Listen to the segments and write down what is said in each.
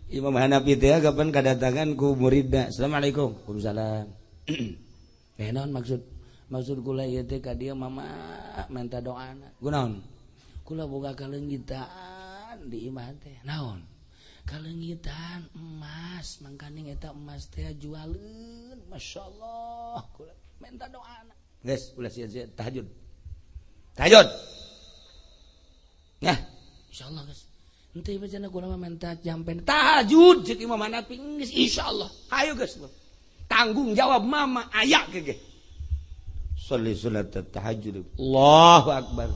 Imam Hanafi teh kapan kadatangan ku muridna. Assalamualaikum. Waalaikumsalam. Naon maksud kula ieu teh ka dieu mama minta doana. Kunaon? Kula boga kalengitan di imah teh. Naon? Kalengitan emas, mangkaning eta emas teh jualeun. Masyaallah. Kula minta doana. Geus, ulah sia-sia tahajud. Tahajud. Ya, insyaallah geus. Henteu bacana kula mah minta jampen tahajud ceuk Imam Hanafi geus insyaallah. Hayu geus. Tanggung jawab mama aya ge. Sholli salat tahajud. Allahu akbar.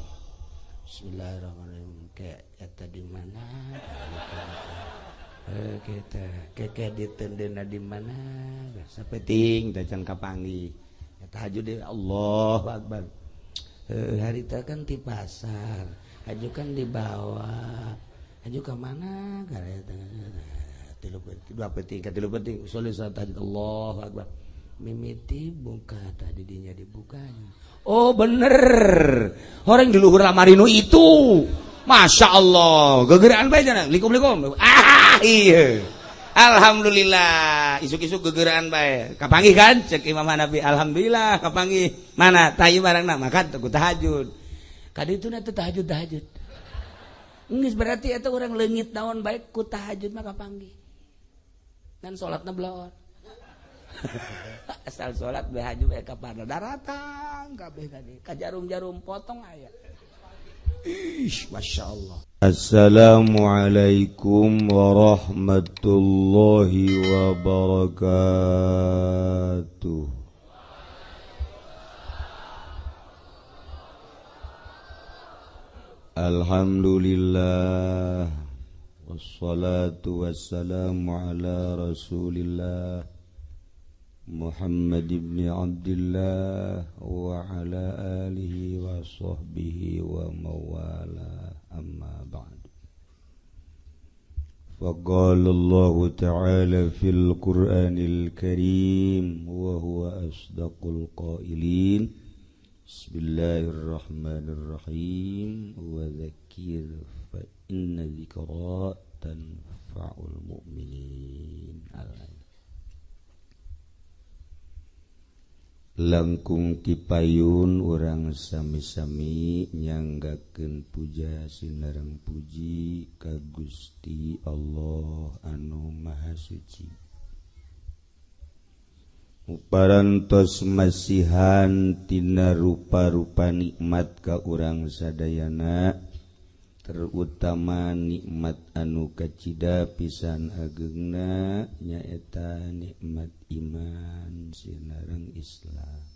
Bismillahirrahmanirrahim. Kayak eta di mana? Kita keke ditendena di mana? Sapeting da can kapanggih. Tahajud deh Allahu akbar. Hari teh kan di pasar. Haju kan di bawah. Haju ke mana? Tilu penting. Sholli salat tahajud Allahu akbar. Mimiti buka tadi dinya dibukanya. Oh bener. Orang di luhur lamarinu itu. Masya Allah. Gegeraan bae cenah. Likum. Iya. Alhamdulillah. Isuk-isuk gegeraan bae. Kapanggih kan cek Imam Hanafi. Alhamdulillah kapanggih. Mana tayi barangna makan ku tahajud. Kadituna teh tahajud. Geus berarti eta urang leungit naon bae ku tahajud mah kapanggih. Ngan salatna belor. Asal salat bae haju bae ka parna daratang kabeh tadi. Ka jarum-jarum potong aya. Masyaallah. Assalamualaikum warahmatullahi wabarakatuh. Alhamdulillah wassalatu wassalamu ala Rasulillah Muhammad ibn Abdullah wa ala alihi wa sahbihi wa mawala amma ba'd. Faqala Allah ta'ala fil Qur'anil Karim wa huwa asdaqul qailin. Bismillahirrahmanirrahim. Wa dzakir fa inna dzikra tanfa'ul mu'minin. Langkung tipayun urang sami-sami nyanggakeun puja sinareng puji ka Gusti Allah anu Maha Suci. Parantos masihan tina rupa-rupa nikmat ka urang sadayana, terutama nikmat anu kacida pisan ageungna nyaeta nikmat iman sinareng Islam.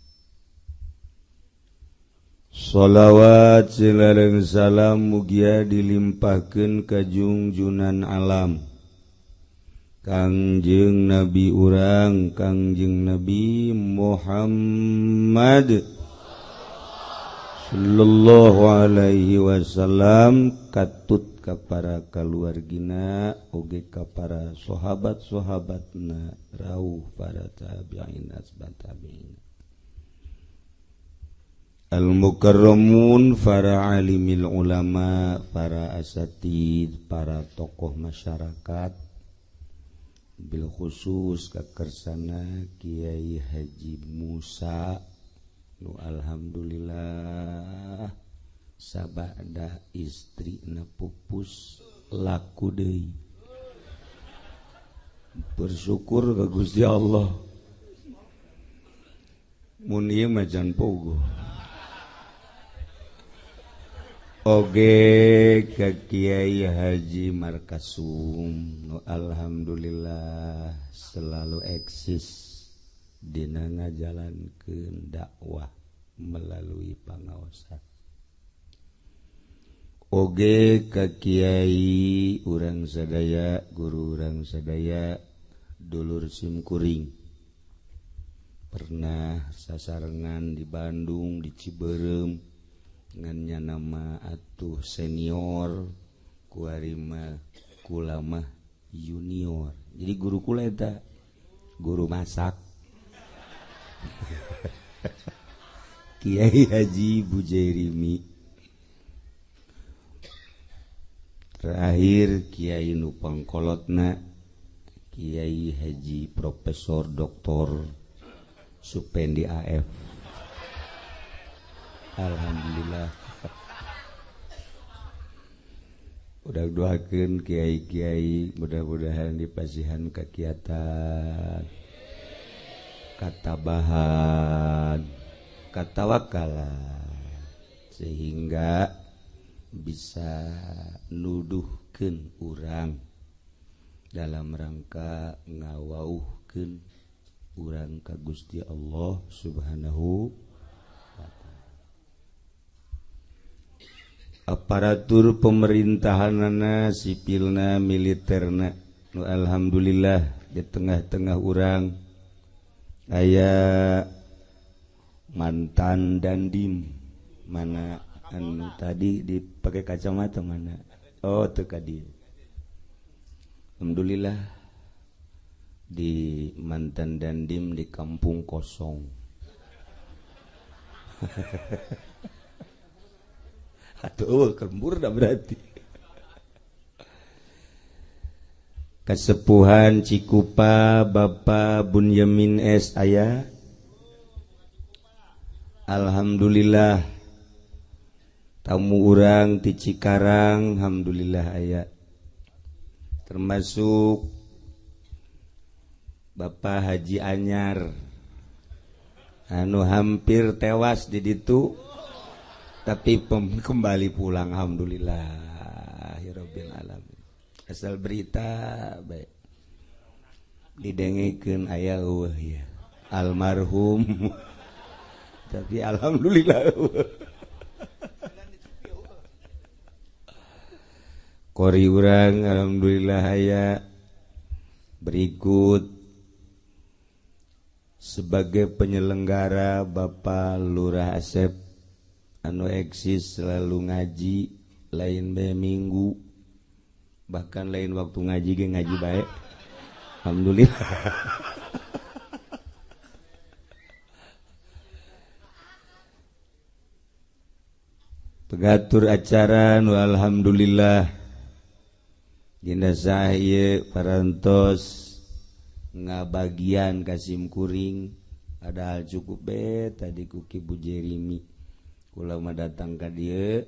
Shalawat sinareng salam mugia dilimpahkeun ka junjunan alam Kangjeng Nabi urang Kangjeng Nabi Muhammad sallallahu alaihi wasallam, katut ka para kaluargina oge ka para sahabat-sahabatna rauh para tabi'in asbat tabi'in al-mukarramun, para alimil ulama, para asatid, para tokoh masyarakat, bil khusus kakersana Kiai Haji Musa nu alhamdulillah sabada istrina pupus laku deui. Bersyukur ka Gusti Allah. Mun ieu mah jan pogo. Oge ka Kiai Haji Markasum nu alhamdulillah selalu eksis dina ngajalankeun dakwah melalui pangaosan. Oge ka Kiai urang sadaya, guru urang sadaya, dulur simkuring, pernah sasarengan di Bandung, di Ciberem, ngannya nama atuh senior, kuarima kulama junior. Jadi guru kula eta guru masak. Kiai Haji Bujairimi. Terakhir Kiai nu pangkolotna Kiai Haji Profesor Dr. Supendi AF. Alhamdulillah. Udah doakeun kiai-kiai mudah-mudahan dipasihan kegiatan katabahan katawakalan sehingga bisa nuduhkeun urang dalam rangka ngawauhkeun urang ka Gusti Allah Subhanahu wa taala. Aparatur pemerintahanana, sipilna, militerna, nu alhamdulillah di tengah-tengah urang aya mantan dandim. Mana anu tadi dipakai kacamata mana? Oh, teu ka dieu. Alhamdulillah di mantan dandim di kampung kosong. Atuh kembur dah berarti. Kasepuhan Cikupa Bapak Bunyamin S. aya. Alhamdulillah. Tamu urang ti Cikarang alhamdulillah aya. Termasuk Bapak Haji Anyar anu hampir tewas di ditu tapi kembali pulang alhamdulillahirabbil alamin. Asal berita baik didengekeun aya eueuh ya almarhum tapi alhamdulillah kori urang alhamdulillah aya. Berikut sebagai penyelenggara Bapak Lurah Asep anu eksis selalu ngaji lain bae minggu bahkan lain waktu ngaji ge ngaji bae alhamdulillah. Pengatur acara nu alhamdulillah dina saha parantos ngabagian Kasim Kuring padahal cukup tadi ku Kibu Jerimi kula mah datang ka dieu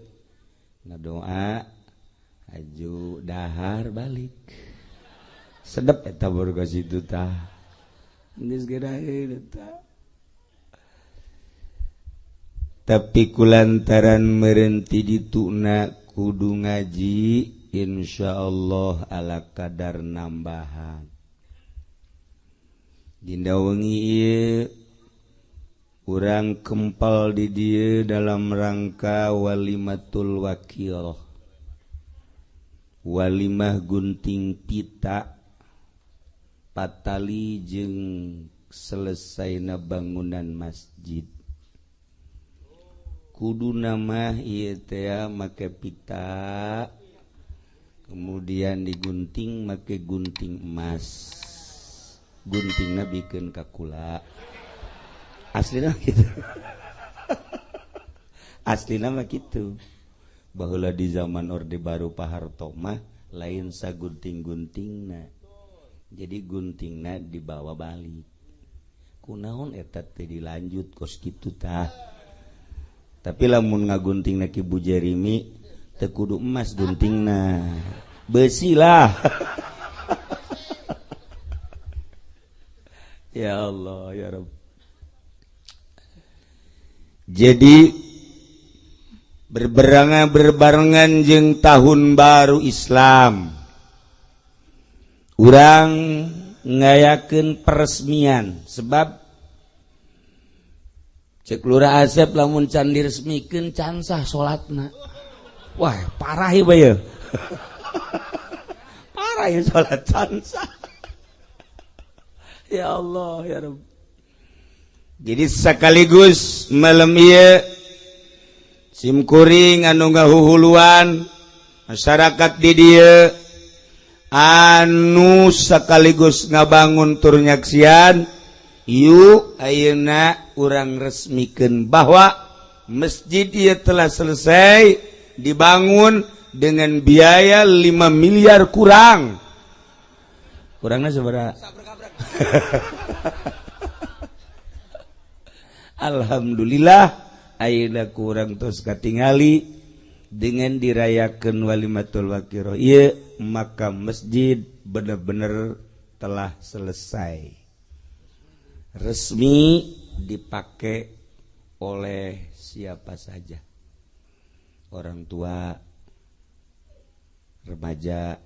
ngadoa aju dahar balik sedep eta baru ka situ tah geus geuraheun eta tapi kulantaran meureun ti dituna kudu ngaji insyaallah ala kadar nambahan. Dinda wengi ieu urang kempal di dieu dalam rangka walimatul wakilah. Walimah gunting pita patali jeung selesaina bangunan masjid. Kudu nama ieu teh make pita kemudian digunting make gunting emas. Guntingna bikin kakula aslina gitu. Aslina mah gitu baheula di zaman Orde Baru Pak Harto mah lain sagunting-guntingna jadi guntingna dibawa balik kunaon eta teh dilanjut kos kitu tah tapi lamun ngaguntingna Ki Bu Jerimi teu kudu emas guntingna besi lah. Ya Allah ya Rabb. Jadi berbarengan jeung tahun baru Islam urang ngayakeun peresmian sebab cek Lurah Asep lamun can diresmikeun can sah salatna. Wah, parah ieu bae. Parah ieu salat can sah. Ya Allah ya Rabb. Jadi sekaligus malam ieu Sim Kuring anu ngahuhuluan masyarakat di dieu anu sekaligus ngabangun tur nyaksian yuk ayeuna urang resmikeun bahwa masjid ieu telah selesai dibangun dengan biaya 5 miliar kurang. Kurangnya seberapa? Alhamdulillah ayeuna kurang tos katingali dengan dirayakeun walimatul wakiro. Ieu maka masjid benar-benar telah selesai. Resmi dipakai oleh siapa saja. Orang tua, remaja,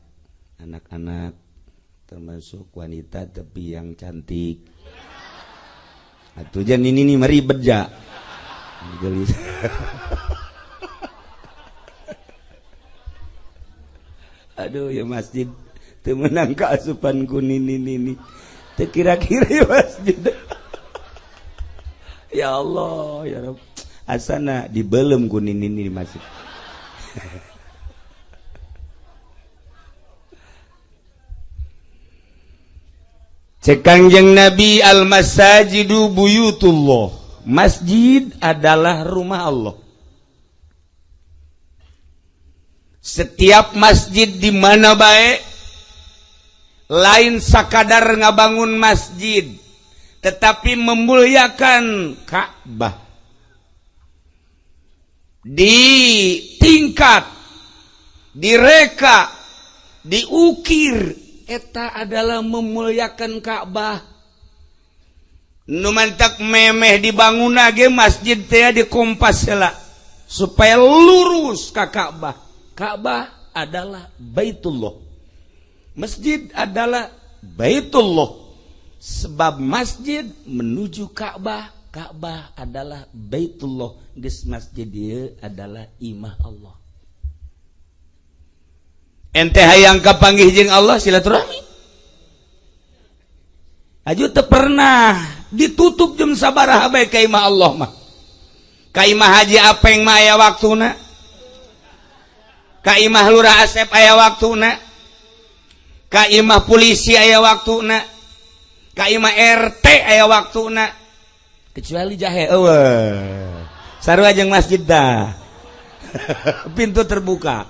anak-anak, termasuk wanita tapi yang cantik. Atuh jan ini meribet ja. Aduh ya masjid teu meunang kaasupan ku nini. Teu kira-kira ya masjid. Ya Allah ya Rabb. Asana dibelem ku nini di masjid. Cek Kangjeng Nabi al-masajidu buyutullah. Masjid adalah rumah Allah. Setiap masjid di mana baik lain sakadar ngabangun masjid tetapi memuliakan Ka'bah. Ditingkat, direka, diukir, eta adalah memuliakan Ka'bah. Nu mantak memeh dibangun ge masjid teh dikompas heula supaya lurus ka Ka'bah. Ka'bah adalah Baitullah. Masjid adalah Baitullah. Sebab masjid menuju Ka'bah, Ka'bah adalah Baitullah. Geus masjid ieu adalah imah Allah. Ente hayang kapanggih jeung Allah silaturahmi. Aju teu pernah ditutup jam sabaraha bae ka imah Allah mah. Ka imah Haji Apeng mah aya waktuna. Ka imah Lurah Asep aya waktuna. Ka imah polisi aya waktuna. Ka imah RT aya waktuna. Kecuali jahe eueuh. Sarua jeung masjid dah. Pintu terbuka.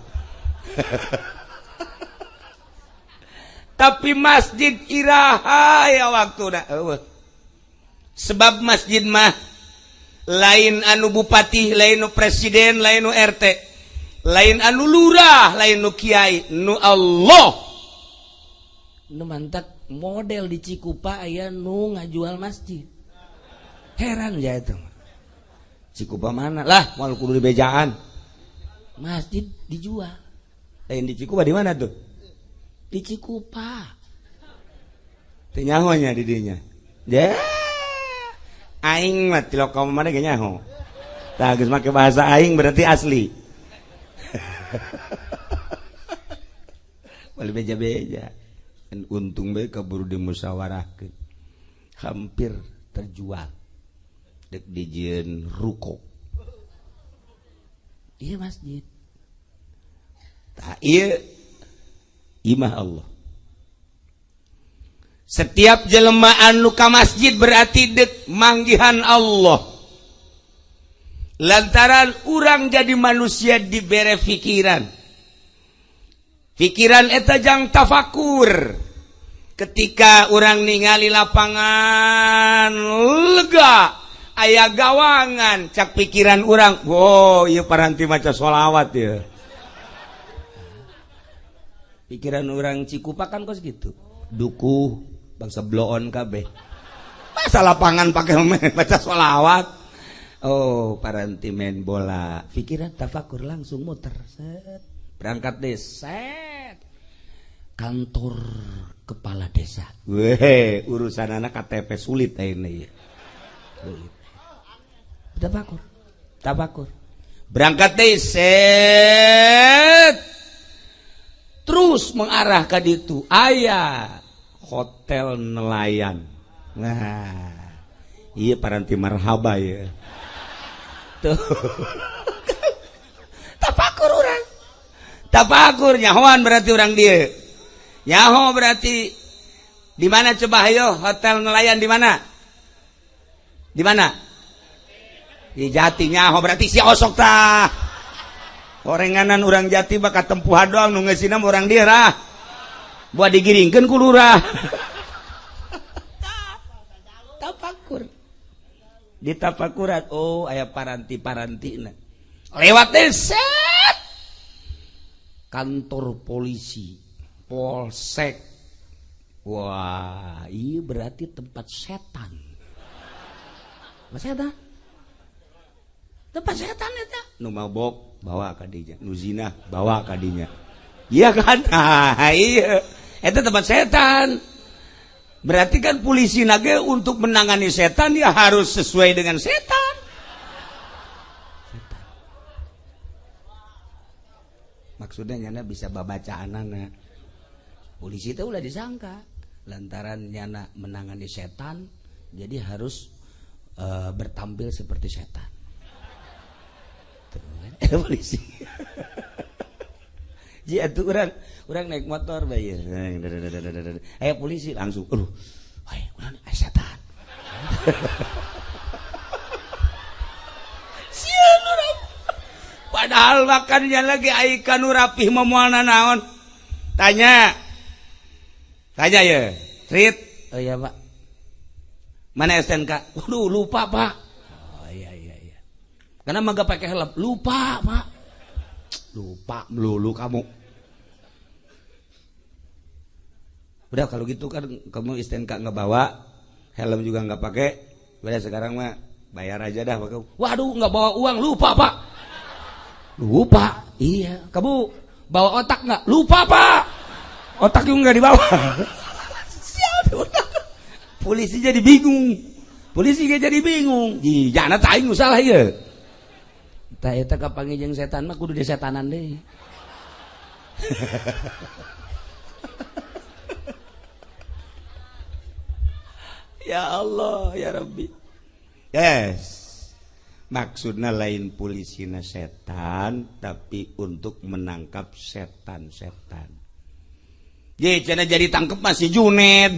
Tapi masjid iraha ya waktuna eueuh. Sebab masjid mah lain anu bupati, lain nu presiden, lain nu RT, lain anu lurah, lain nu kiai, nu Allah. Nu mantak model di Cikupa aya nu ngajual masjid. Heran ya itu. Cikupa mana? Lah, mau kudu di bejaan. Masjid dijual. Lain di Cikupa di mana tuh? Di Cikupa. Teu nyahonya di dinya. Ya. Aing mah ti lokal mana ge nyaho. Tah geus make bahasa aing berarti asli. Bali beja-beja. Dan untung bae kaburu dimusyawarahkeun. Hampir terjual. Dek dijieun ruko. Ieu masjid. Tah ieu imah Allah. Setiap jelema anu ka masjid berarti dek manggihan Allah. Lantaran urang jadi manusia dibere pikiran. Pikiran eta jang tafakur. Ketika urang ningali lapangan lega, aya gawangan, cak pikiran urang, wow, ieu paranti maca sholawat ya. Pikiran urang Cikupa kan kos gitu. Dukuh bangsa bloon kabeh. Masa lapangan pakai baca sholawat. Oh, paranti main bola. Pikiran tafakur langsung muter. Set. Berangkat desa. Set. Kantor kepala desa. Weh, urusan anak KTP sulit ini. Tafakur. Tafakur. Berangkat desa. Terus mengarah ke ditu. Aya hotel nelayan. Nah, iya paranti marhaba ya. Tuh. Tafakur orang. Tafakur nyahoan berarti orang dia. Nyaho berarti di mana coba ayo hotel nelayan di mana? Di mana? Di Jati nyaho berarti si osok tah. Orenganan orang Jati bakat tempuh doang nu ngeusinam orang dia rah. buat digiringkeun ku lurah. Tapakur. Ditapakuran, oh aya paranti-parantina. Lewat set. Kantor polisi, polsek. Wah, iya berarti tempat setan. Setan. Tempat setan eta. Nu mabok bawa ka dinya, nu zina bawa ka dinya. Iya kan? Ah, iya. Eta tempat setan. Berarti kan polisi nage untuk menangani setan ya harus sesuai dengan setan. Maksudnya nyana bisa babacaanana. Polisi itu udah disangka lantaran nyana menangani setan, jadi harus bertampil seperti setan. Polisi. Jadi atuh orang naik motor bayar. Ayo polisi langsung. Aduh, urang setan. Sian urang. Padahal makannya lagi aikan rapih momoalna naon. Tanya ya. Trit. Oh iya, Pak. Mana STNK? Waduh, lupa, Pak. Oh iya. Karena mah gak pakai helm. Lupa, Pak. Lupa melulu kamu. Udah kalau gitu kan kamu STNK nggak bawa, helm juga nggak pakai. Udah sekarang mah bayar aja dah, Pak. Waduh, nggak bawa uang, lupa, Pak. Lupa, iya. Kamu bawa otak nggak? Lupa, Pak. Otak juga nggak dibawa. Polisi jadi bingung. Jangan taing salah ya. Tah eta kapanggih jeung setan mah kudu disetanan deui. Ya Allah, ya Rabbi. Yes. Maksudnya lain polisina setan, tapi untuk menangkap setan-setan. Jadi tangkep masih Juned.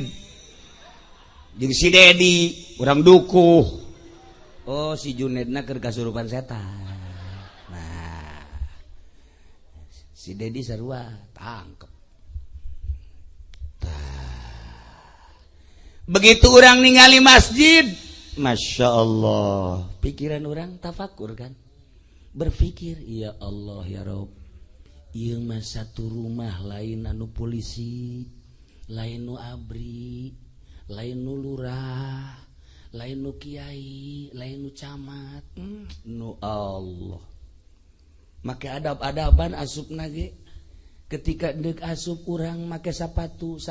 Jeung si Dedi, urang dukuh. Oh, si Junedna keur kasurupan setan. Nah. Si Dedi sarua tangkep. Begitu orang ningali masjid, Masya Allah, pikiran orang tafakur kan, berpikir, ya Allah ya Rob, ieu mah satu rumah lain anu polisi, lain nu abri, lain nu lurah, lain nu kiai, lain nu camat, nu Allah. Maka adab-adaban asupna ge. Ketika dek asup orang make sepatu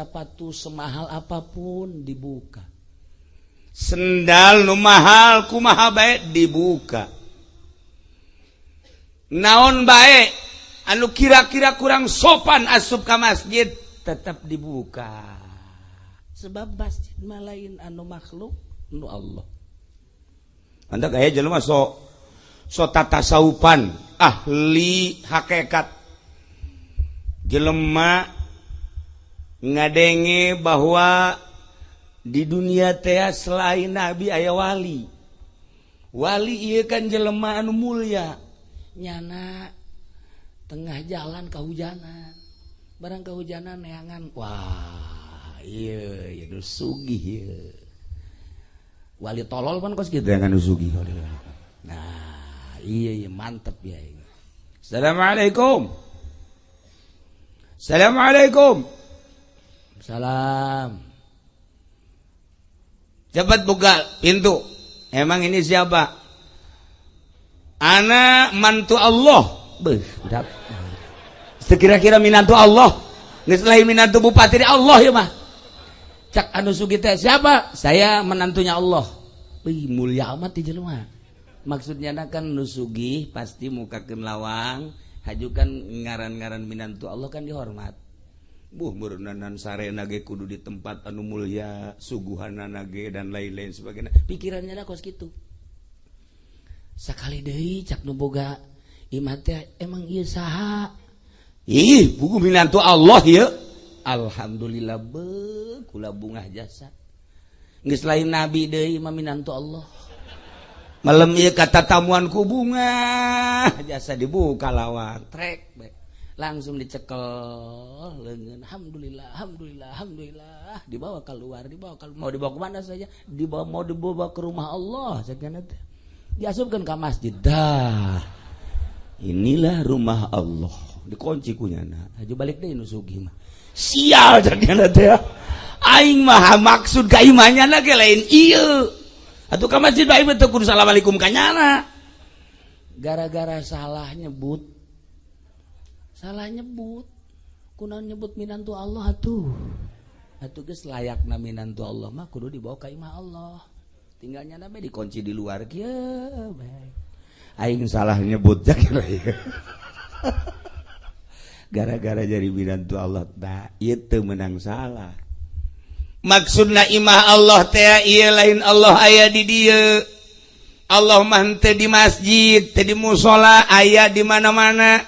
semahal apapun dibuka. Sendal nu mahal kumaha bae dibuka. Naon bae anu kira-kira kurang sopan asup ka masjid tetap dibuka. Sebab masjid mah lain anu makhluk nu Allah. Anda kayak jelema so tatasaupan ahli hakikat. Jelema ngadenge bahwa di dunia teh selain nabi aya wali. Wali ieu kan jelema anu mulia. Nyana tengah jalan kahujanan. Barang kahujanan neangan, wah, ieu nu sugih ieu. Wali tolol pan kos kitu yang anu sugih. Nah, iya mantep ya. Assalamualaikum. Assalamualaikum. Salam. Cepat buka pintu. Emang ini siapa? Ana mantu Allah. Beuh, udah. Sekira-kira minantu Allah. Geus lain minantu bupati di Allah ya mah. Cak anu sugih teh siapa? Saya menantunya Allah. Wih, mulia amat di jelema. Maksudnya kan nu sugih pasti mukakeun lawang. Hajukan ngaran-ngaran minantu Allah kan dihormat. Meureunanan sarena ge kudu di tempat anu mulia, suguhanana ge dan lain-lain sebagainya. Pikirannya da kos kitu. Sakali deui cak nu boga imah teh emang ieu saha? Ih, buku minantu Allah ieu. Alhamdulillah beuh kula bungah jasa. Geus lain nabi deui mah minantu Allah. Malam ieu kata tamuan ku bunga jasa dibuka lawang trek bae. langsung dicekel leungeun. Alhamdulillah dibawa keluar mau dibawa ke mana saja, mau dibawa ke rumah Allah sakana teh, diasupkeun ka masjid. Dah inilah rumah Allah, dikunci kunyana. Aju balik deui nu sugih mah sial sakana teh. Aing mah maksud ka imahnyana ge lain ieu atuh ka masjid bae teh kudu assalamualaikum ka nyana, gara-gara salah nyebut kunaon nyebut minantu Allah atuh geus layakna minantu Allah mah kudu dibawa ka imah Allah, tinggalnya na dikunci di luar kieu bae. Aing salah nyebut kira gara-gara jadi minantu Allah da ieu teu meunang salah. Maksudna imah Allah teh ieu lain Allah aya di dieu. Allah mah teu di masjid, teu di mushola, aya di mana-mana.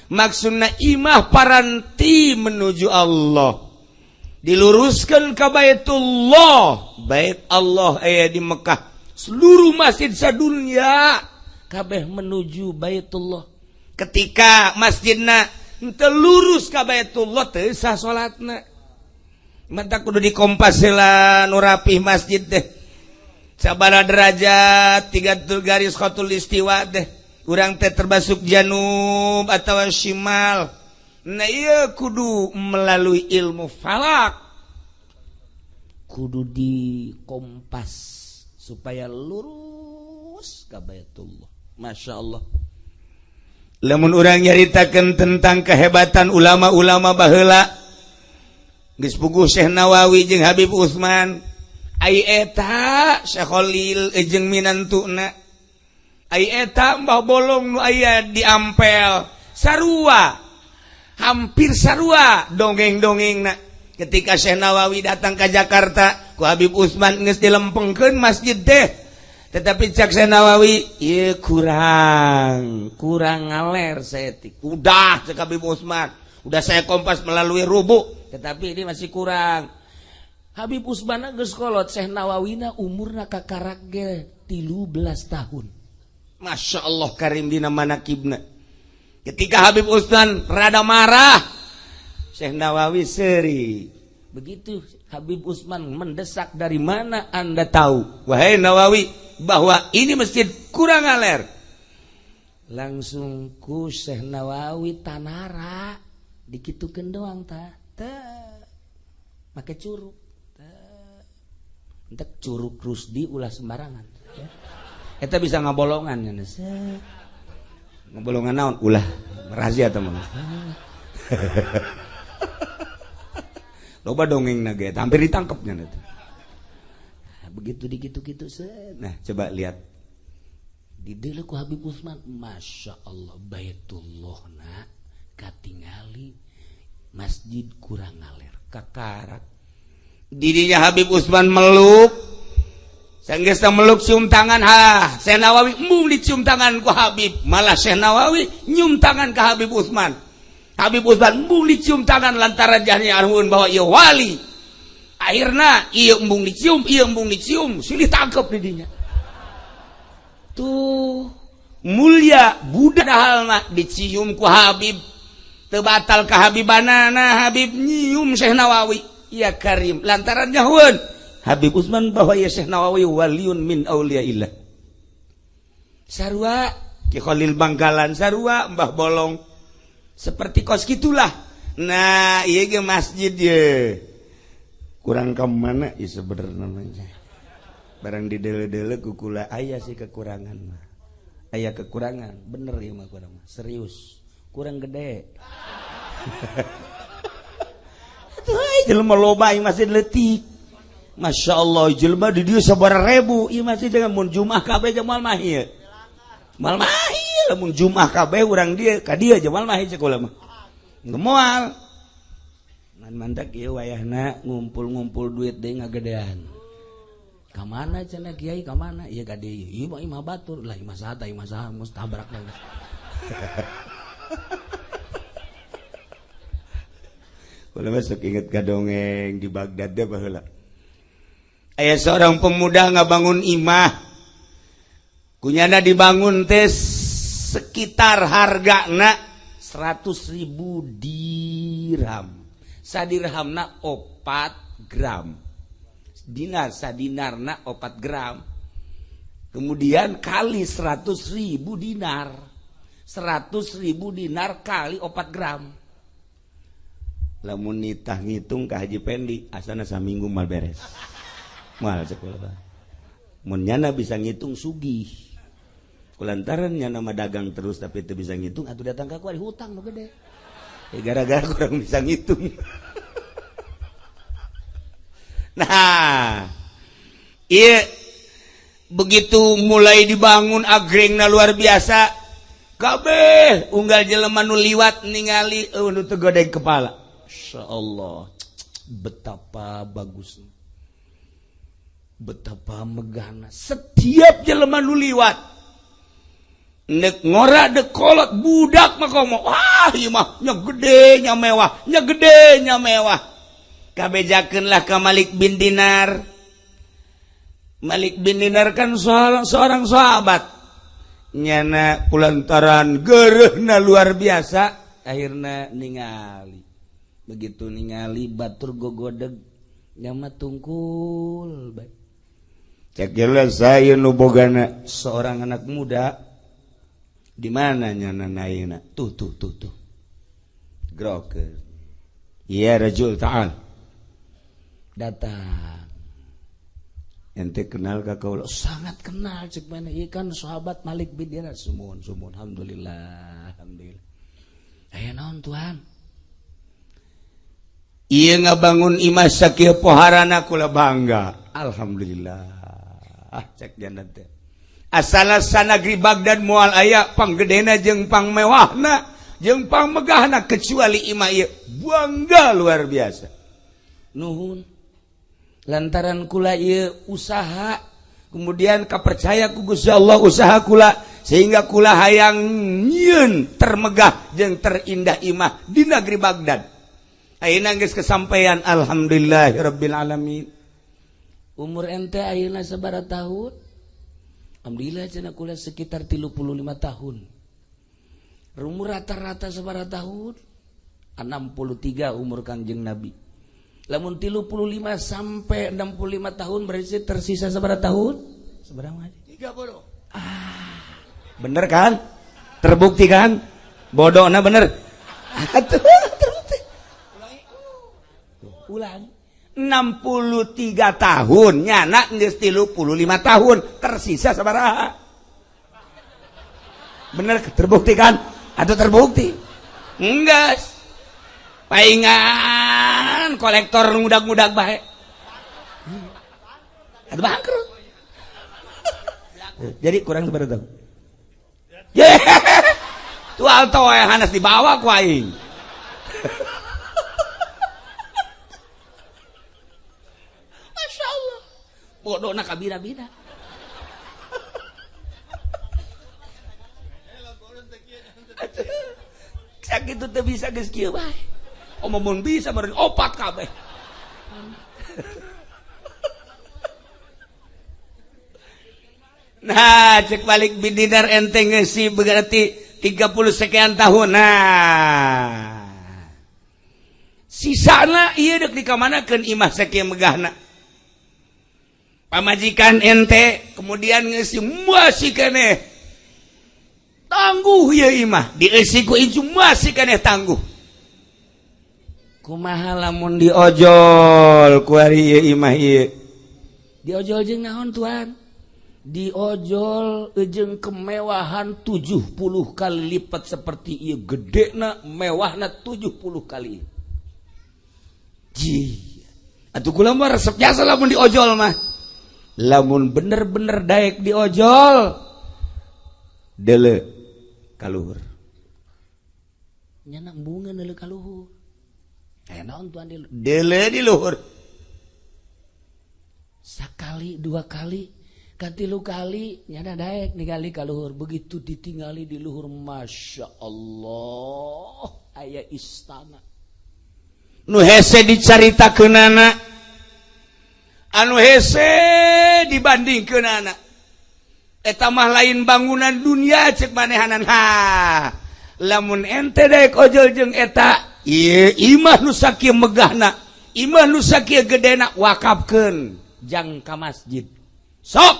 Maksudna imah paranti menuju Allah, diluruskan ke Baitullah. Bait Allah aya di Mekah, seluruh masjid sadunya kabeh menuju Baitullah. Ketika masjidna teu lurus ka Baitullah teu sah salatna. Mata kudu dikompas heula nu rapih masjid teh, sabaraha derajat 3 garis khatul istiwa teh. Urang teh terbasuk janub atau shimal. Nah iya kudu melalui ilmu falak, kudu dikompas supaya lurus ka Baitullah. Masya Allah. Lamun urang nyaritakeun tentang kehebatan ulama-ulama baheula, geus puguh Syekh Nawawi jeung Habib Utsman, ai eta Syekh Khalil jeung minantuna, ai eta Mbah Bolong nu aya di Ampel, sarua hampir sarua dongeng-dongengna. Ketika Syekh Nawawi datang ke Jakarta ku Habib Utsman geus dilempengkeun masjid teh, tetapi cak Syekh Nawawi ieu kurang ngaler setik. Udah cak Habib Utsman, udah saya kompas melalui rubuk, tetapi ini masih kurang. Habib Utsman geus kolot, Syekh Nawawina umurna kakarak ge 13 tahun. Masya Allah karim dina manakibna. Ketika Habib Utsman rada marah, Syekh Nawawi seri. Begitu Habib Utsman mendesak, dari mana anda tahu wahai Nawawi bahwa ini masjid kurang aler? Langsung ku Syekh Nawawi tanara dikitukeun doang tah make curug entek curug Rusdi ulah sembarangan. Eta bisa ngabolongan nya set. Ngabolongan naon? Ulah rahasia teman. Loba dongengna ge hampir ditangkep nya eta. Begitu dikitu-kitu set. Nah, coba lihat. Di dieu ku Habib Utsman, Masya Allah Baitullahna katingali masjid kurang ngaler kakarak. Didinya Habib Utsman meluk. Sanggesa meluk cium tangan, Syekh Nawawi embung dicium tangan ku Habib, malah Syekh Nawawi nyium tangan ke Habib Utsman. Habib Utsman embung dicium tangan lantaran jahnya arhun bahwa ieu wali. Akhirna ieu embung dicium, silih tangkep di dinya. Tuh mulia budak halna dicium ku Habib, teu batal ka Habibanana, Habib nyium Syekh Nawawi. Ya karim lantaran nyahun Habib Utsman bahwa ya Syekh Nawawi waliun min auliyaillah. Sarua Ki Khalil Bangkalan, sarua Mbah Bolong. Seperti kos gitulah. Nah, ieu ge masjid ye. Kurang ka mana ieu sebenarnya namanya. Barang dideule-deule ku kula aya sih kekurangan mah. Aya kekurangan, bener ieu mah kurang mah. Serius. Kurang gede. Atuh jelema loba ieu masjid leutik. Masya Allah, jelma di dia sabaraha ribu. Ieu masih dengan mun Jumat kabeh jeung mal mahir. Mal mahir lamun Jumat kabeh urang dia ka dia jeung mal mahir cek ulama. Gemoal. Ngan mandak ieu wayahna ngumpul-ngumpul duit deui ngagedean. Ka mana cenah Kiai, ka mana? Ieu ka dieu. Ieu mah imah batur. Lah imah saha mus tabrak we. Ulama sok inget ka dongeng di Baghdad teh baheula. Aya seorang pemuda ngabangun imah, kunyana dibangun teh sekitar hargana 100.000 dirham. Sadirhamna 4 gram. Dinar sadinarna 4 gram. Kemudian kali 100.000 dinar. 100.000 dinar kali 4 gram. Lamun nitah ngitung ka Haji Pendi, asana saminggu mal beres. Mal sekolah. Mun nyana bisa ngitung sugih. Kulantaran nyana mah dagang terus tapi teu bisa ngitung, atuh datang ka kuari hutang nu gede. Gara-gara kurang bisa ngitung. Nah, iya begitu mulai dibangun agrengna luar biasa, kabeh unggal jelema nu liwat ningali nu teu godeg kepala. Masyaallah, betapa bagusnya, betapa megahna. Setiap jelema nu liwat nek ngora dek kolot budak mah komo, wah ieu mah nya gede nya mewah, nya gede nya mewah. Kabejakeunlah ka Malik bin Dinar. Malik bin Dinar kan seorang sahabat. Nyana kulantaran geureuhna luar biasa, akhirna ningali. Begitu ningali batur gogodeg nya mah tungkul bae. Cek saya nu bogana seorang anak muda. Di mana nyana naina? Tuh. Groker. Ya rajul ta'al. Datang. Ente kenal ka kaula? Sangat kenal cek mana? Ieu kan sahabat Malik bin Dinar. Sumun. Alhamdulillah. Aya naon tuan? Ieu ngabangun imah sakieu poharana kula bangga. Alhamdulillah. Cek jana teh. Asal negeri Baghdad moal aya panggedena jeung pangmewahna jeung pangmegahna kecuali imah ieu bangga luar biasa. Nuhun. Lantaran kula ieu usaha kemudian kapercaya ku Gusti Allah usaha kula sehingga kula hayang nyieun termegah jeung terindah imah di negeri Baghdad. Ayeuna geus kesampaian alhamdulillahirabbil alamin. Umur ente ayeuna sabaraha tahun? Alhamdulillah cenah kula sekitar 35 tahun. Umur rata-rata sabaraha tahun? 63 umur Kangjeng Nabi. Lamun 35 sampai 65 tahun berarti tersisa sabaraha tahun? Sabaraha? 30. Bener kan? Terbukti kan? Bodohna bener. Terbukti. Ulangi. 63 tahun nyana geus 35 tahun tersisa sabaraha? Bener terbukti kan? Atau terbukti? Enggak. Paingan kolektor ngudag-ngudag bae. Atuh bangkrut. Jadi kurang sabaraha tahun? Tuh alto aya hanas dibawa ku aing. Bodohna kabina-bina. Sakitu teu bisa geus kieu bae. Mun bisa bari opat kabeh. Nah, cek Malik bin Dinar ente ngeusi berarti 30 sekian tahun. Nah. Sisana ieu deuk dikamanakeun imah sakieu megahna. Pamajikan ente kemudian ngeusi masih keneh tangguh ya imah dieusi ku incu masih keneh tangguh. Kumaha lamun diojol ku ari ieu imah ieu? Diojol jeung naon tuan? Diojol jeung kemewahan 70 kali lipat seperti ieu gedena mewahna 70 kali. Ji. Atuh kula mah resep jasa lamun diojol mah. Lamun bener-bener daek diojol deule kaluhur nyana embungeun deule kaluhur aya naon tuan deule di luhur sakali dua kali katilu kali nyana daek ningali kaluhur begitu ditingali di luhur Masya Allah aya istana nu hese dicaritakeunana anu hese dibandingkeun anak eta mah lain bangunan dunia cek manehanan lamun ente daek ojol jeung eta ieu imah nu sakieu megahna imah nu sakieu gedena wakafkeun jang ka masjid sok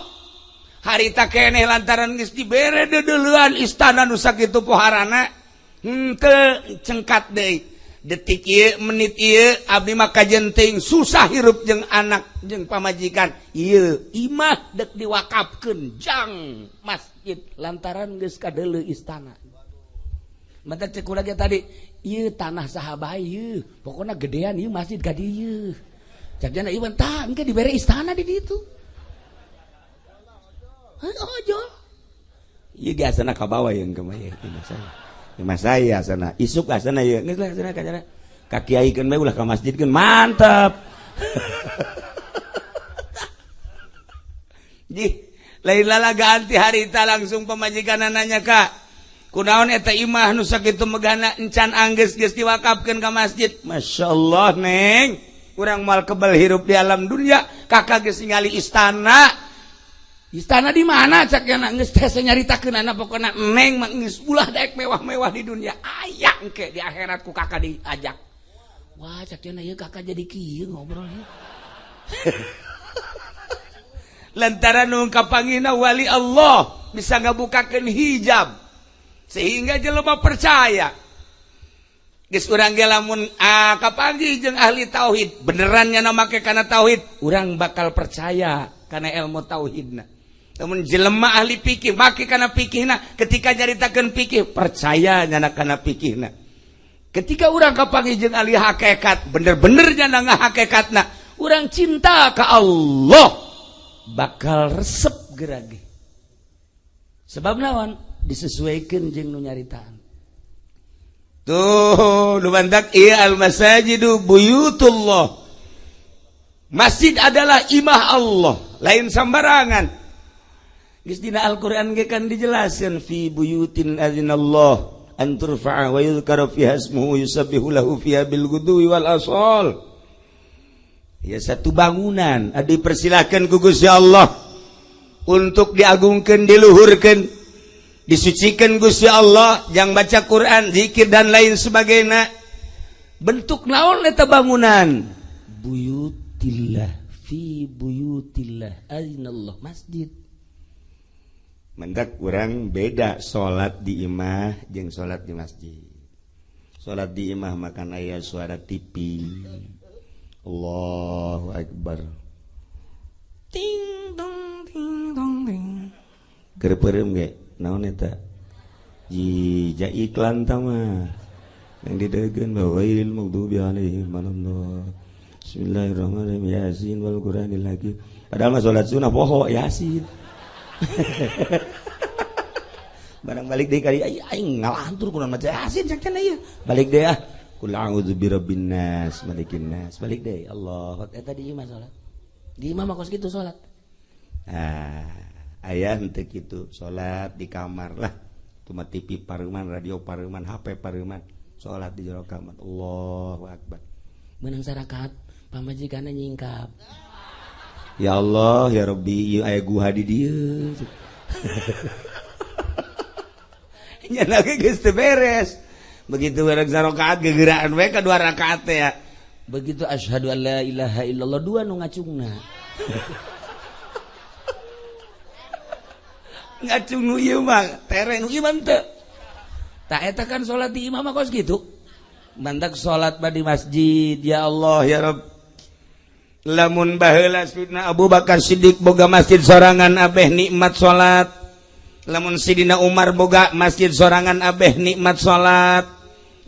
harita keneh lantaran geus dibere deuleuan istana nu sakitu poharana henteu cengkat deui detik ieu menit ieu abdi mah kajenting susah hirup jeung anak jeung pamajikan ieu imah dek diwakafkeun jang masjid lantaran geus kadeuleu istana. Mata cek ulah tadi, ieu tanah saha bae ieu. Pokona gedean ieu masjid ka dieu. Cakna ieu tah engke dibere istana di ditu. Ojol. Ieu ge asana ka bawah yang kemaya imah saya asana. Isuk asana ieu. Geus lah asana ka cara. Ka kiaikeun bae ulah ka masjidkeun mantap. Ji, lain lalaga anti harita langsung pamajikan nanya Kak. Kunaon eta imah nu sakitu megahna encan anggeus geus diwakafkeun ka masjid. Masyaallah neng, urang moal kebal hirup di alam dunia, kakak geus ningali istana. Istana di mana cak yana geus teh nyaritakeun ana pokona neng mah geus ulah daek mewah-mewah di dunia. Aya engke di akhirat ku kakak diajak. Wah cak yana ieu kakak jadi kieu ngobrol. Lantaran nu kapangina wali Allah bisa ngabukakeun hijab. Sehingga jelema percaya geus urang ge lamun kapanggih jeung ahli tauhid beneran nya make kana tauhid urang bakal percaya kana ilmu tauhidna. Namun jelema ahli fikih make kana fikihna ketika nyaritakeun fikih percaya nya kana fikihna. Ketika urang kapanggih jeung ahli hakikat bener-bener nya ngahakikatna urang cinta ka Allah bakal resep gerage. Sebab naon? Disesuaikan jeung nu nyaritaan. Tuh, nu mantak ieu al-masajidu buyutullah. Masjid adalah imah Allah, lain sambarangan. Geus dina Al-Qur'an ge kan dijelaskeun fi buyutin adzinallah an turfa'a wa yuzkara fiha ismuhu yusabbihu lahu fiha bil ghudwi wal asal. Ya satu bangunan dipersilakan ku Gusti Allah untuk diagungkeun diluhurkeun disucikan Gusti Allah yang baca Quran, zikir dan lain sebagainya. Bentuk naon eta bangunan? Buyutillah fi buyutillah ainallah masjid. Mendak urang beda salat di imah jeung salat di masjid. Salat di imah makan aya suara TV. Allahu akbar. Ting dong ting dong ting. Keur peureum ge naon eta jija iklan tama yang didegeun bawail maghdubi alaihim waladdallin bismillahirrahmanirrahim yasin wal qur'anil hakim padahal mah salat sunah poho yasin barang balik deui kali aing ngalantur kunaon maca yasin cak cenah ieu balik deui qul a'udzu birabbin nas malikin nas balik deui Allah eta di imah salat di imah mah kos kitu salat ayah henteu kitu salat di kamar lah cuma TV pareuman radio pareuman HP pareuman salat di jero kamar Allahu akbar meunang sarakaat pamajikanna nyingkap ya Allah ya Rabbi ieu aya guha di dieu nya lagi geus teu beres begitu bareng sarakaat gegeuraan we ka 2 rakaat teh ya begitu asyhadu an la ilaha illallah 2 nu ngacungna ngacung nu ieu mah tere nu iman teu tak eta kan salat di imam mah kos kitu mantak salat di masjid ya Allah ya Rabb lamun baheula Sidina Abu Bakar Siddiq boga masjid sorangan abeh nikmat salat lamun Sidina Umar boga masjid sorangan abeh nikmat salat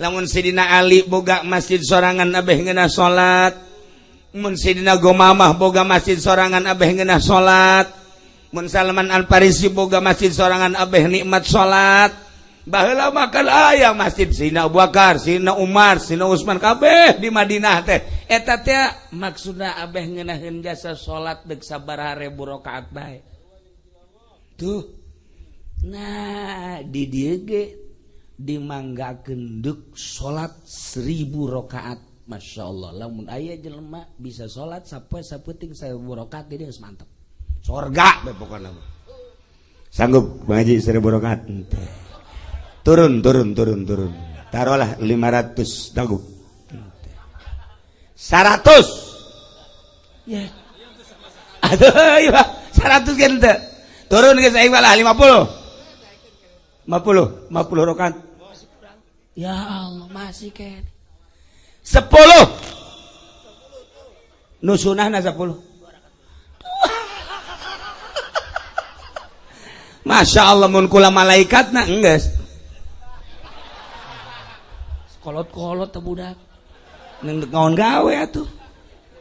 lamun Sidina Ali boga masjid sorangan abeh ngeunah salat mun Sidina Gomamah boga masjid sorangan abeh ngeunah salat mun Salman Al-Farisi boga masjid sorangan abeh nikmat salat baheula makan aya masjid Sidina Abu Bakar, Sidina Umar, Sidina Utsman kabeh di Madinah teh eta teh maksudna abeh ngeunaheun jasa salat deuk sabaraha ribu rakaat bae tuh nah di dieu ge dimanggakeun deuk salat 1000 rakaat masyaallah lamun aya jelema bisa salat sapoe sapeuting 1000 rakaat dia geus mantep surga pokoknya sanggup ngaji 1000 rakaat turun. Taruhlah 500 dagu. 100. Ya. Aduh, iya, 100 kan teu. Turun geus aing malah 50 rakaat. Ya Allah, masih kan. 10. Nu sunahna 10. Masya Allah mun kula malaikatna enggeus. Kolot-kolot teh budak. Ngaon gawe atuh.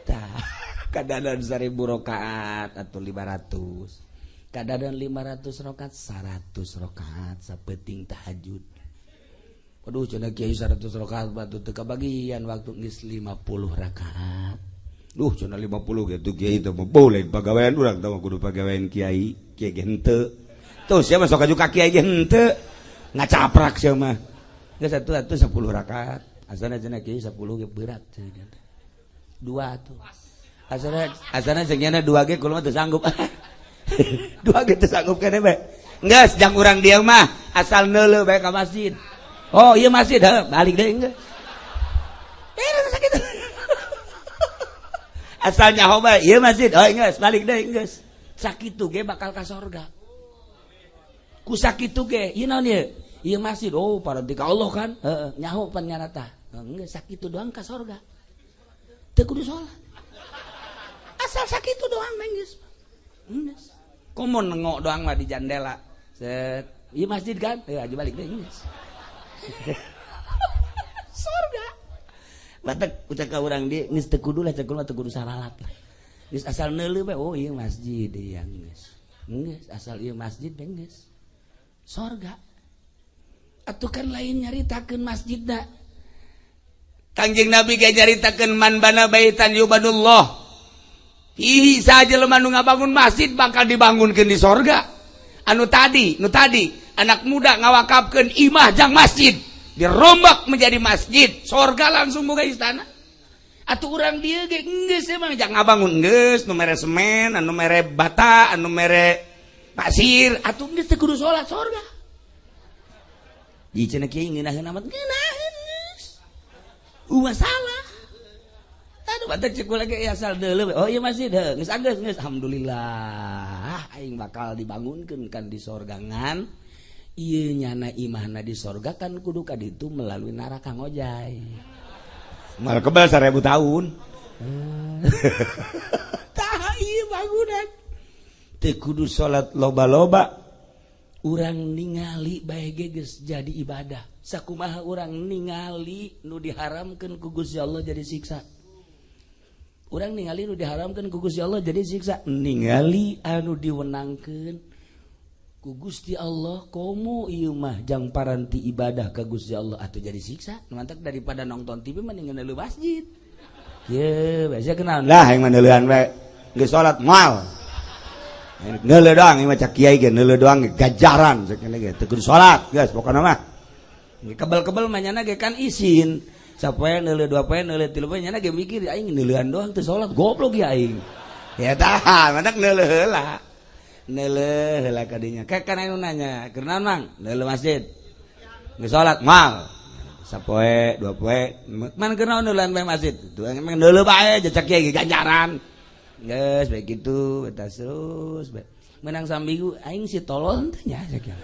Tah, kadadan 1000 rakaat atau 500. Kadadan 500 rakaat, 100 rakaat sapeting tahajud. Aduh cenah kiai 100 rakaat batu teu kabagian waktu geus 50 rakaat. Duh cenah 50 gitu kiai teh boleh pagawean urang teh kudu pagawean kiai ge henteu. Tuh sia mah sok aju ka kiai ge henteu. Ngacaprak sia mah. Geus atuh 10 rakaat. Asana cenah kiai 10 ge berat cenah. 2 tuh. Asana cenah 2 ge kulo mah teu sanggup. 2 ge teu sanggup keneh bae. Geus jang urang dieu mah asal neuleuh bae ka masjid. Oh iya masjid, balik deh enggak? Sakit. Asal nyaho bae, iya masjid, oh enggak, balik deh enggak. Sakitu ge bakal ka sorga. Ku sakitu ge, ieu naon ieu? Ieu masjid, oh paranti ka Allah kan? Heeh, nyaho pan nyarata. Enggak sakitu doang ka sorga. Teu kudu salat. Asal sakitu doang menggeus. Geus. Komo nengok doang mah di jandela. Set, ieu masjid kan? Heuh, aju balik deh geus. Surga. Batak ucap ka urang dia geus teu kudu lah cek teu kudu salalat lah. Geus asal neuleuh bae oh ieu masjid ieu geus. Geus asal ieu masjid bae geus. Surga. Atuh kan lain nyaritakeun masjidna. Kangjeng Nabi ge nyaritakeun man bana baitan yubadullah. Ih saja lemah nu ngabangun masjid bakal dibangunkeun di surga. Nu tadi anak muda ngawakapkeun imah jang masjid dirombak menjadi masjid sorga langsung boga istana atuh urang dieu ge geus emang jang ngabangun geus nu mere semen anu mere bata anu mere pasir atuh geus teu kudu salat sorga di cenah kieu ngeunaheun amat ngeunaheun geus masalah aduh batak cek lagi asal deuleuh oh ieu masjid geus geus alhamdulillah aing bakal dibangunkeun kan di sorgangan ieu nyana imahna di sorga kan kudu ka ditu melalui neraka ngojay mal kebal 1000 tahun tah ieu bangunan teu kudu salat loba-loba urang ningali bae geus jadi ibadah sakumaha urang ningali nu diharamkeun ku Gusti Allah jadi siksa urang ningali nu diharamkeun ku Gusti Allah jadi siksa ningali anu diwenangkeun ku Gusti Allah komo ieu mah jang paranti ibadah ka Gusti Allah atuh jadi siksa mantap daripada nonton TV mending neuleuh masjid ye biasa kenal lah yang neuleuhan bae geus salat moal neuleuh doang ieu mah cak kiai ge neuleuh doang gajaran sakene ge teu kudu salat geus pokona mah kebel-kebel mah nyana ge kan izin sapoe neuleuh 2 poe neuleuh 3 poe nyana ge mikir aing neuleuhan doang teu salat goblok ya aing ya tah mantap neuleuh heula neuleuh heula ka dinya kan anu nanya keur naon mang neuleuh masjid geus salat moal sapoe 2 poe man keur naon neuleuhan bae masjid tuh emang neuleuh bae jecak kieu ganjaran geus bae kitu eta terus bae menang sambigu aing si tolol teh nya sakieu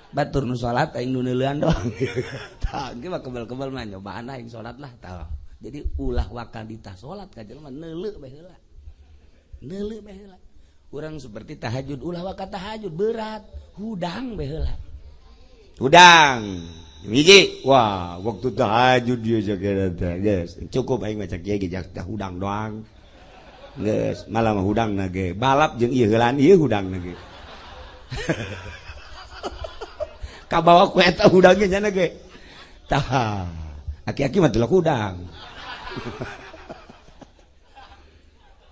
batur nu salat aing nu neuleuhan doang tah ge mah kebal-kebal mah nyobaan aing salat lah tah jadi ulah wakadita salat ka jelema neuleuh bae heula neuleuh bae heula urang seperti tahajud ulah wakat tahajud berat hudang bae heula hudang hiji wah waktu tahajud dia jaga teh geus cukup aing maca kieu ge jak hudang doang geus malah mah hudangna ge balap jeung ieu heulaan ieu hudangna ge kabawa ku eta hudangnya nya ge tah aki-aki mah teu hudang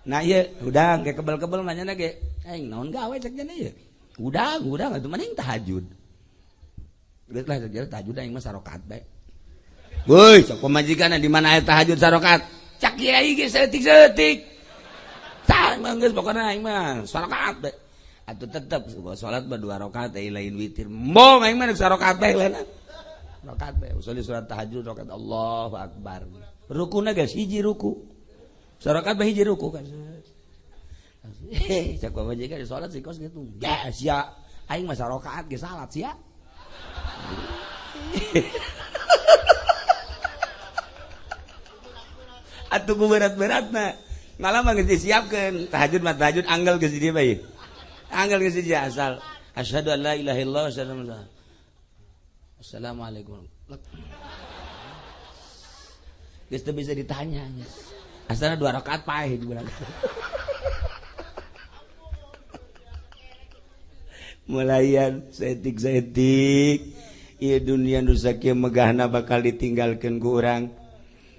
nah ieu hudang ge kebel-kebel mah nya ge aing naon gawe cek nya ieu hudang atuh mending tahajud geus lah cek tahajud aing mah sarokat bae weuy sok pamajikanna di mana aya tahajud sarokat cak kiai ge seutik-seutik tah geus pokona aing mah sarokat bae atuh tetep salat mah 2 rakaat lain witir. Mbong aing mah 1 rakaat bae lain. Rakaat bae usul surat tahajud rakaat Allahu akbar. Rukuna geus hiji ruku. Sarakaat bae hiji ruku kan. Cak majikan salat si kos gitu. Ya sia aing mah 1 rakaat ge salat sia. Atuh ku berat-beratna. Ngalamah geus disiapkeun. Tahajud mah tahajud anggal geus di dieu bae. Anggal geus di asal. Asyhadu an la ilaha illallah wa asyhadu anna Assalamualaikum. Geus teu bisa ditanya. Asalna 2 rakaat paeh di bulan. Mulayan setik-setik. Ieu dunia nu sakieu megahna bakal ditinggalkeun ku urang.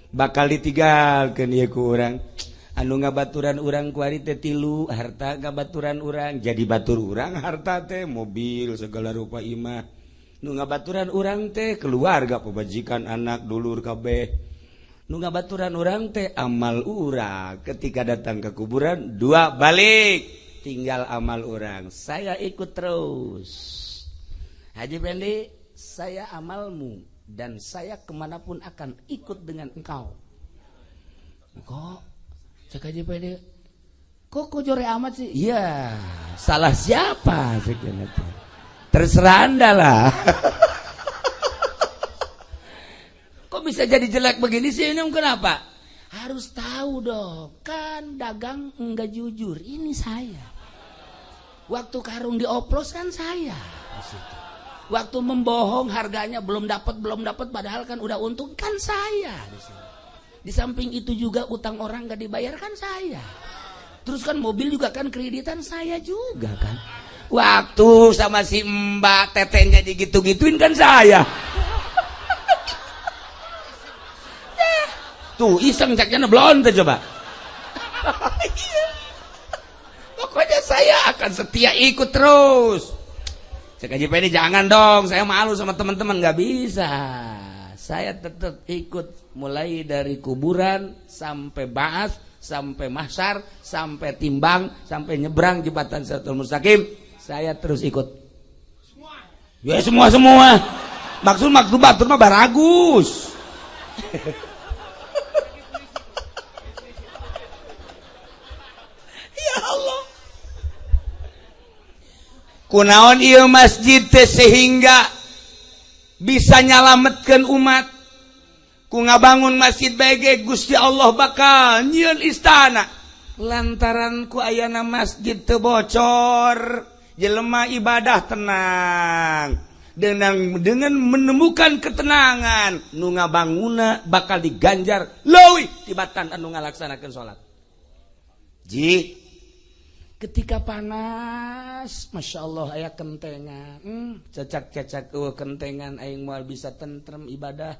Bakal ditinggalkeun ieu ku urang. Anu ngabaturan urang ku ari teh 3, harta ngabaturan urang, jadi batur urang harta teh mobil segala rupa imah. Nu ngabaturan urang teh keluarga, pabajikan, anak, dulur kabeh. Nu ngabaturan urang teh amal urang. Ketika datang ke kuburan 2 balik, tinggal amal urang. Saya ikut terus. Haji Pendi, saya amalmu dan saya kemanapun akan ikut dengan engkau. Kok cek Haji Pendi, kok jore amat sih? Iya, salah siapa? Terserah Anda lah. Kok bisa jadi jelek begini sih? Ini kenapa? Harus tahu dong, kan dagang enggak jujur. Ini saya. Waktu karung dioplos kan saya. Waktu membohong harganya belum dapat, padahal kan udah untung kan saya. Di samping itu juga utang orang gak dibayar kan saya. Terus kan mobil juga kan kreditan saya juga kan. Waktu sama si Mbak tetenya digitu-gituin kan saya. Tuh iseng caknya belum tuh coba. Pokoknya saya akan setia ikut terus. Cek aja ini jangan dong, saya malu sama teman-teman, nggak bisa. Saya tetap ikut mulai dari kuburan sampai ba'ats, sampai mahsyar, sampai timbang, sampai nyebrang jembatan Siratal Mustaqim. Saya terus ikut. Ya semua. Maksud batur mah baragus. Ya Allah. Kunaon ieu masjid teh sehingga bisa nyalametkeun umat. Ku ngabangun masjid bae Gusti Allah bakal nyieun istana. Lantaran ku ayana masjid teu bocor, jelema ibadah tenang. Dengan menemukan ketenangan, nu ngabanguna bakal diganjar leuwih tibatan anu ngalaksanakeun salat. Ji ketika panas, Masya Allah aya kentengan, cacak kentengan aing moal bisa tentrem ibadah.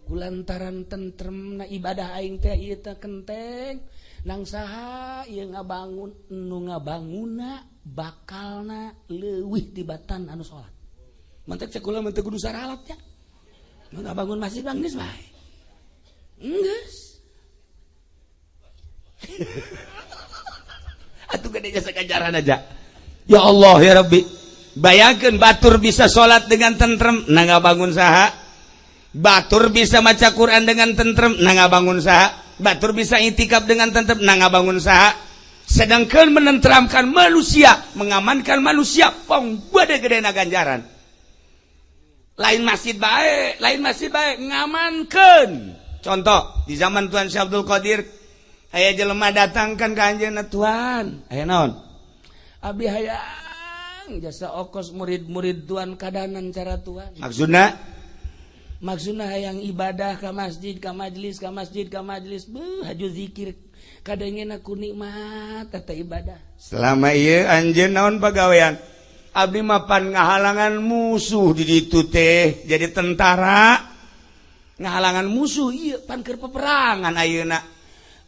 Kulantaran tentrem na ibadah aing teh ieu teh kenteng, nang saha ieu ngabangun nu ngabanguna bakalna leuwih tibatan anu salat. Mantek cek kula teu kudu saralatnya. Nu ngabangun masjid bang geus bae. Geus. Atuh gede jasa ganjaran aja. Ya Allah ya Rabbi, bayangkeun batur bisa sholat dengan tentrem, na ngabangun saha? Batur bisa maca Quran dengan tentrem, na ngabangun saha? Batur bisa itikaf dengan tentrem, na ngabangun saha? Sedangkan menenteramkan manusia, mengamankan manusia, pong bade gedena ganjaran. Lain masjid bae, ngamankeun. Contoh di zaman Tuan Syekh Abdul Qadir, aya jelema datangkan ka anjeunna, Tuan, aya naon? Abdi hayang jasa okos murid-murid Tuan kadanan cara Tuan. Maksudna hayang ibadah ka masjid, ka majlis, beuh haju zikir kadengena ku nikmat eta ibadah. Selama ieu anjeun naon pagawean? Abdi mapan ngahalangan musuh di ditu teh, jadi tentara. Ngahalangan musuh ieu pan keur peperangan ayeuna.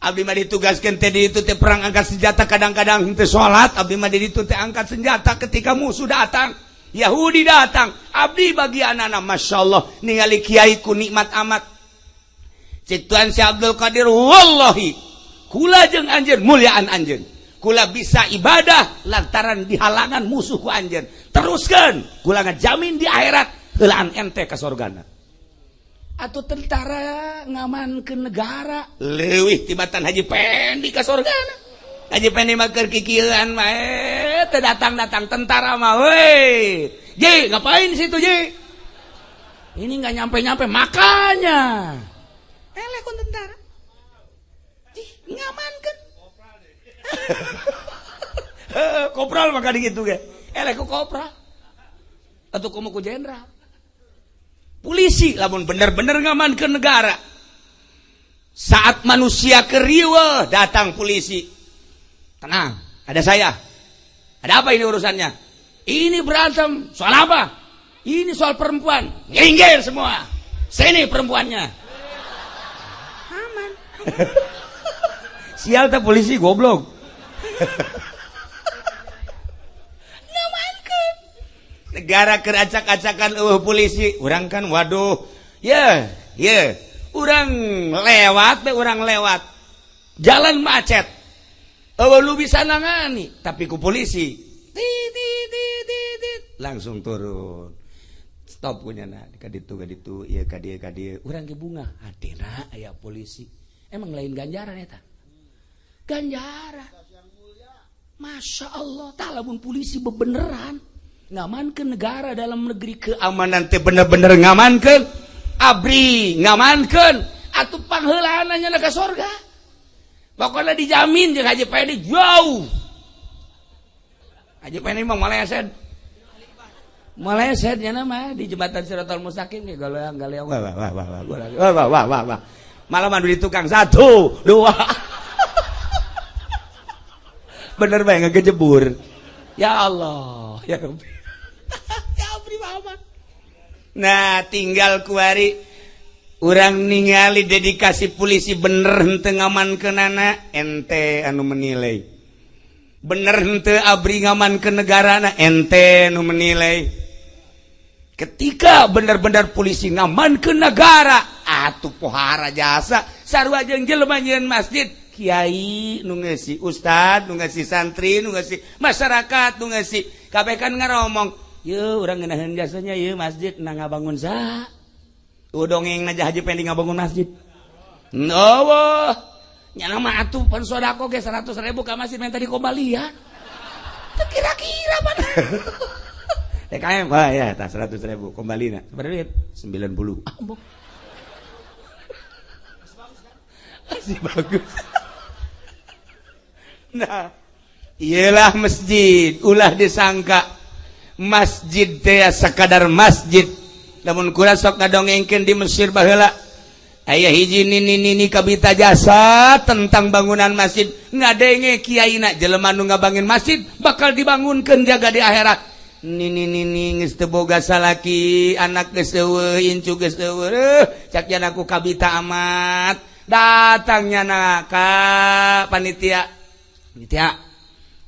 Abdi mah ditugaskeun teh di ditu teh perang angkat senjata, kadang-kadang teu salat, abdi mah di ditu teh angkat senjata ketika musuh datang. Yahudi datang, abdi bagi anak-anak, Masya Allah, ningali kiai ku nikmat amat. Cik Tuan Syekh Abdul Qadir, wallahi, kula jeung anjeun mulyaan anjeun. kula bisa ibadah lantaran dihalangan musuh ku anjeun. Teruskeun, kula ngajamin di akhirat heulaan ente ka sorgana. Atuh tentara ngamankeun negara leuwih tibatan Haji Pendi ka sorgana. Haji Pendi mah keur kikieuan mah teu datang-datang tentara mah we. Ji, ngapain situ Ji? Ini enggak nyampe-nyampe makanya. Eleh kun tentara. Ji, ngamankeun. Kopral maka dikitu ge. Eleh ku kopral. Atuh kumu ku jenderal. Polisi lamun bener-bener ngamankeun negara. Saat manusia keriweuh datang polisi. Tenang, ada saya. Ada apa ini urusannya? Ini berantem soal apa? Ini soal perempuan. Nginggir semua. Sini perempuannya. Aman. Sial tak polisi goblok. Negara keracak-acakan polisi, orang kan waduh, ya, orang lewat, jalan macet, lu bisa nangani, tapi ku polisi, langsung turun, stop punya kaditu, iya kadia, orang ke bunga, adena aya polisi, emang lain ganjaran eta, ganjaran, masya Allah, talabun polisi bebeneran. Ngamankeun negara dalam negeri keamanan teh bener-bener ngamankeun abri ngamankeun atuh pangheulaan nya ka sorga pokoknya dijamin jeung Haji Pendi jauh. Haji Pendi mah maleset nya mah di jembatan Siratal Mustaqim ge galeang wah malah madu di tukang 1 2 bener bae ngejebur ya Allah ya Rabbi. Nah tinggal kuari urang ningali dedikasi polisi bener henteu ngamankeunana ente anu menilai bener henteu abri ngamankeun negarana ente anu menilai ketika bener-bener polisi ngamankeun negara atuh pohara jasa sarua jeung jelema nyieun masjid kiai nu ngeusi ustad nu ngeusi santri nu ngeusi masyarakat nu ngeusi kabeh kan ngaromong yeuh urang ngeunaheun jasanya yeuh masjid na ngabangun saha dongeng na Haji Pendi ngabangun masjid eueuh nya mah atuh pan sodako ge 100.000 ka masjid minta dikembalian teu kira-kira pan TKM wah ya tah 100.000 kembalina berapa duit 90 ambok masih bagus. Nah iyalah masjid ulah disangka masjid teh sakadar masjid lamun kula sok ngadongengkeun di Mesir baheula aya hiji nini kabita jasa tentang bangunan masjid ngadenge kiaina jelema nu ngabangin masjid bakal dibangunkeun jaga di akhirat nini geus teu boga salaki anak geus eueuh incu geus eueuh cak jan aku kabita amat datangnya ka panitia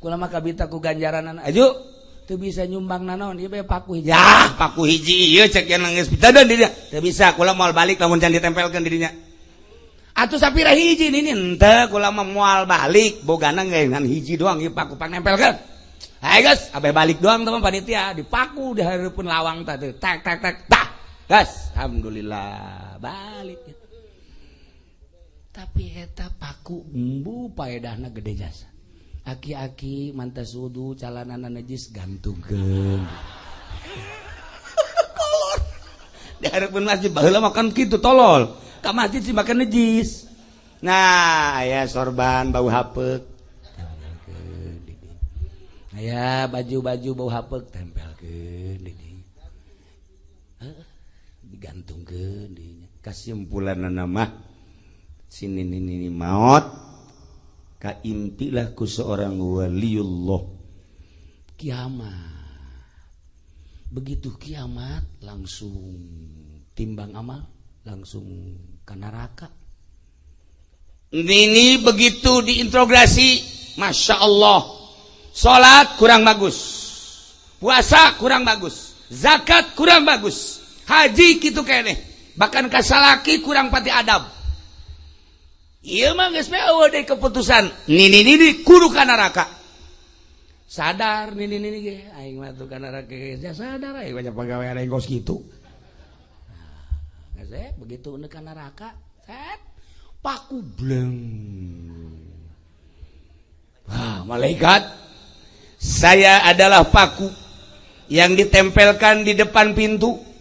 kula mah kabita ku ganjaran aju teu bisa nyumbang naon ieu bae paku hiji paku hiji ieu cek yang geus pitadan di dinya teu bisa kula moal balik lamun can ditempelkeun di dinya atuh sapira hiji nini henteu kula mah moal balik bogana ngan hiji doang ieu paku panempelkeun hae geus abeh balik doang teman panitia dipaku di hareupeun lawang tah teu tak tah geus alhamdulillah balik tapi eta paku embu paedahna gede jasa aki-aki mantas wudu calanana najis gantungkeun kolor di hareupeun masjid baheula makan kitu tolol ka masjid sih makan najis nah aya sorban bau hapeuk tempelkeun di dieu aya baju-baju bau hapeuk tempelkeun di dieu digantungkeun di dieu kasimpulanna mah sini nini maot kaimpilah ku seorang waliullah kiamat begitu kiamat langsung timbang amal langsung ke neraka ini begitu diintrogasi masya Allah sholat kurang bagus puasa kurang bagus zakat kurang bagus haji gitu keneh bahkan kasalaki kurang pati adab Ieu mah geus eueuh deui keputusan. Nini kudu ka neraka. Sadar nini ge aing mah tuh ka neraka geus sadar aing banyak pagawean aing kos kitu. Nah, geus begitu neuk ka neraka, set paku bleng. Wah, malaikat, saya adalah paku yang ditempelkan di depan pintu.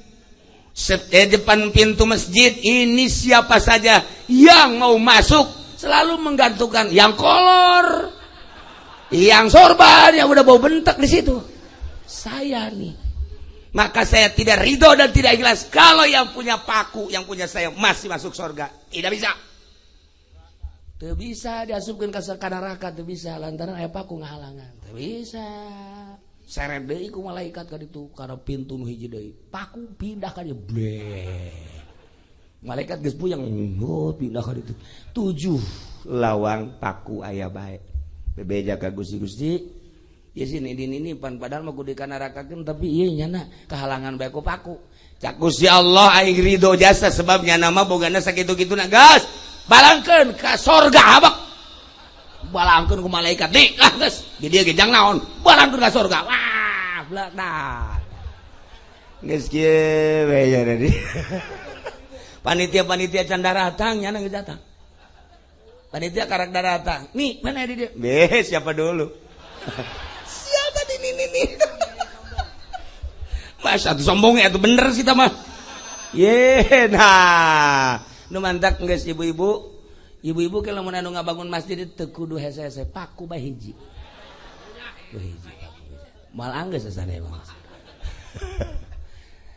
Depan pintu masjid ini siapa saja yang mau masuk selalu menggantungkan yang kolor, yang sorban, yang udah bau bentek di situ. Saya nih, maka saya tidak ridho dan tidak ikhlas kalau yang punya paku, yang punya saya masih masuk surga. Tidak bisa. Tidak bisa diasupkan ke neraka, tidak bisa lantaran aya paku ngahalangan. Tidak bisa. Seret deui ku malaikat ka ditu kana pintu nu hiji deui. Paku pindah ka dieu. Malaikat geus puyeng, pindah ka ditu. 7 lawang paku aya bae. Bebeja ka Gusti-Gusti. Ya sini ini pan padahal mah kudu dikanarakakeun tapi ieu nyana kahalangan bae ku paku. Cak Gusti Allah aing ridho jasa sebab nyana mah bogana sakitu-kituna gas. Balangkeun ka surga habak. Balangkeun ku malaikat nih lah geus di dieu ge jang naon balangkeun ka surga wah bladak geus kieu we nya tadi panitia can datang nya geus datang panitia karak datang nih mana di dia siapa dulu siapa ini mas atuh sombong atuh bener sih tah mah ye nah nu mantak geus ibu-ibu kalau mau ngabangun masjid itu kudu hese-hese paku bae hiji. Mal anggeus sasana emang.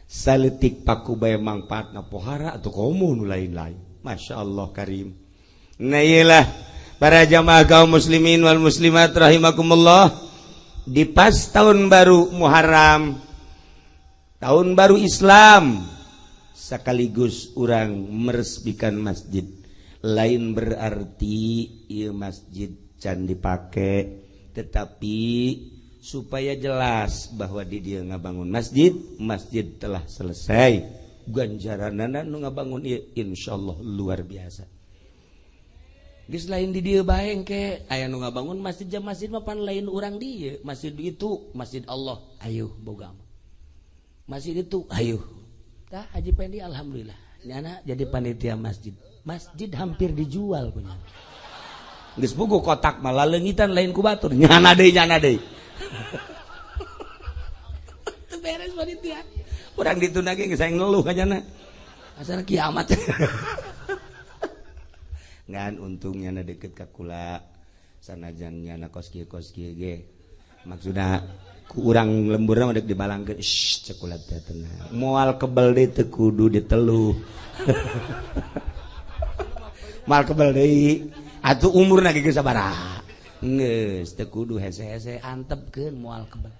Saletik paku bae mangpaatna pohara atau komo nu lain-lain. Masya Allah karim. Nah iyalah para jamaah kaum muslimin wal muslimat rahimakumullah. Di pas tahun baru Muharram, tahun baru Islam, sekaligus orang meresmikan masjid. Lain berarti ieu masjid can dipake, tetapi supaya jelas bahwa di dia ngabangun masjid telah selesai. Ganjaranana nu ngabangun ieu insyaallah luar biasa. Geus lain di dieu bae engke aya nu ngabangun masjid jam masjid mah pan lain urang dieu. Masjid itu masjid Allah, ayo boga. Masjid itu ayo. Tah Haji Pendi alhamdulillah. Nyana jadi panitia masjid. Masjid hampir dijual punya. Geus bogo kotak mah laleungitan lain ku batur. Nyana deui. Teu beres panitia. Urang dituna ge geus aing ngeluh ka nyana. Asal kiamat. Ngan untungnya na deket ka kula. Sanajan nyana kos kieu ge. Maksudna ku urang lemburna mah deuk dibalangkeun. Cek kula teh tenang. Moal kebel deui teu kudu diteluh. Mal kebel deui atuh umurna ge geus sabaraha geus teu kudu hese-hese antepkeun moal kebel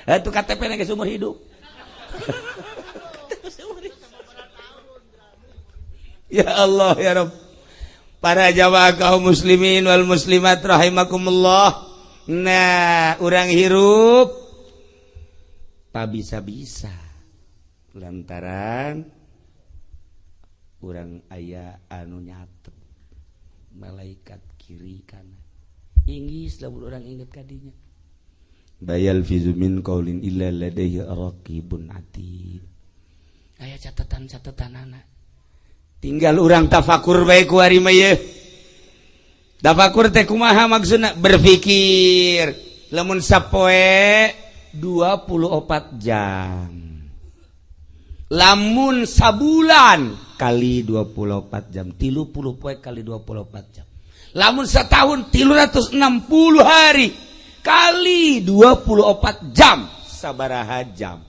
atuh KTP-na geus umur hidup ya Allah ya Rabb para jamaah kaum muslimin wal muslimat rahimakumullah nah urang hirup tak bisa-bisa lantaran urang aya anu nyatet malaikat kiri kanan inggis lamun urang inget kadinya bayal fizu min qaulin illa ladaihi raqibun atid aya catatan-catatanana tinggal urang tafakur bae ku ari mah ye tafakur teh kumaha maksudna berpikir lamun sapoe 24 jam lamun sabulan kali 24 jam 30 poe kali 24 jam lamun setahun 360 hari kali 24 jam sabaraha jam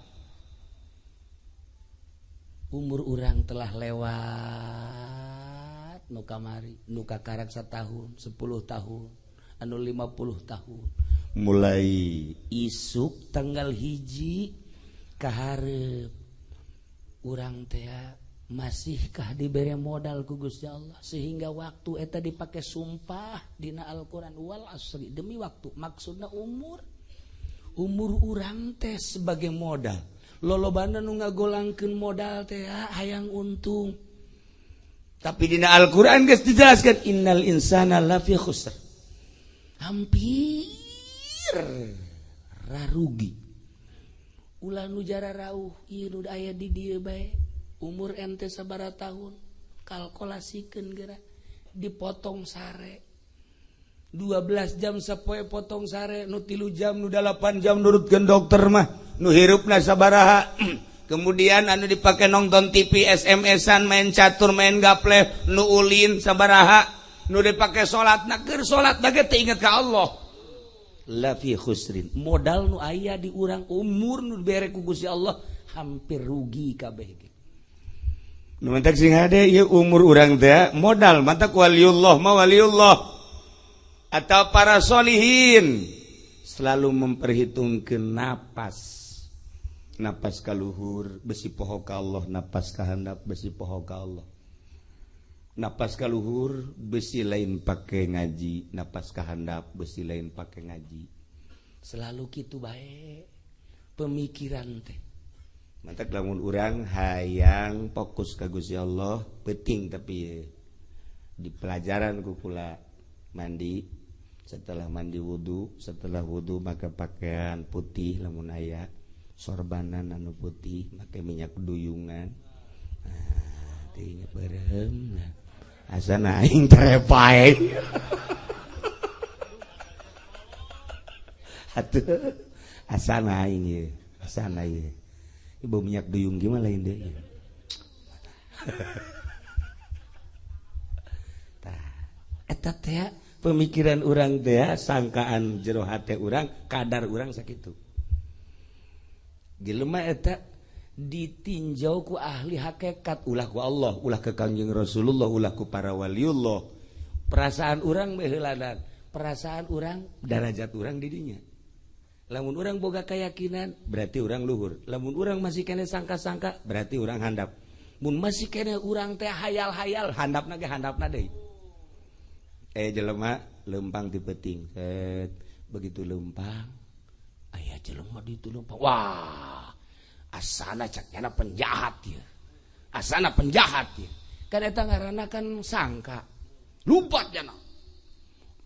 umur urang telah lewat nu kamari nu kakarak satahun 10 tahun anu 50 tahun mulai isuk tanggal hiji kaharep urang teh masihkah diberi modal ku Gusti Allah sehingga waktu eta dipake sumpah dina Al-Qur'an wal asri demi waktu maksudna umur urang teh sebagai modal lolobana nu ngagolangkeun modal teh hayang untung Tapi dina Al-Qur'an geus dijelaskan innal insana lafi khusr. Hampir rarugi. Ulah nu jara rauh ieu nu aya di dieu bae. Umur ente sabaraha tahun? Kalkulasikeun geura. Dipotong sare. 12 jam sapoe potong sare, nu 3 jam, nu 8 jam nurutkeun dokter mah. Nu hirupna sabaraha? Kemudian anu dipake nonton TV, SMS-an, main catur, main gaple, nu ulin sabaraha, nu dipake salat, keur salat bage teu inget ka Allah. La fi khusrin. Modal nu aya di urang, umur nu dibere ku Gusti Allah hampir rugi kabeh. Nu mentek sing hade ieu umur urang teh modal, mata waliullah ma waliullah atau para solihin selalu memperhitungkeun napas kaluhur besi poho ka Allah, napas kahandap besi poho ka Allah. Napas kaluhur besi lain pake ngaji, napas kahandap besi lain pake ngaji. Selalu kitu bae pemikiran teh. Mantak lamun urang hayang fokus ka Gusti Allah, penting tapi di pelajaran ku kula mandi, setelah mandi wudu, setelah wudu maka pakaian putih lamun aya. Sorbanan anu putih make minyak duyungan. Tinggal berem. Asa aing terepae. Atuh asa aing ye, asa ye. Ibu minyak duyung gimana lain deui. Tah, eta teh pemikiran urang teh, sangkaan jero hate urang, kadar urang sakitu. Jelema eta ditinjau ku ahli hakikat, ulah ku Allah, ulah ke Kanjeng Rasulullah, ulah ku para waliullah. Perasaan urang meh heuladan, perasaan urang darajat urang di dinya. Lamun urang boga keyakinan berarti urang luhur. Lamun urang masih kene sangka-sangka berarti urang handap. Mun masih kene urang teh hayal-hayal, handapna ge handapna deui. Jelema lempang ti peuting. Begitu lempang aya jelema ditu lempang. Wah, asana caknya penjahat ya. Asana penjahat ya. Kan eta ngaranna kan sangka. Lumpat jana.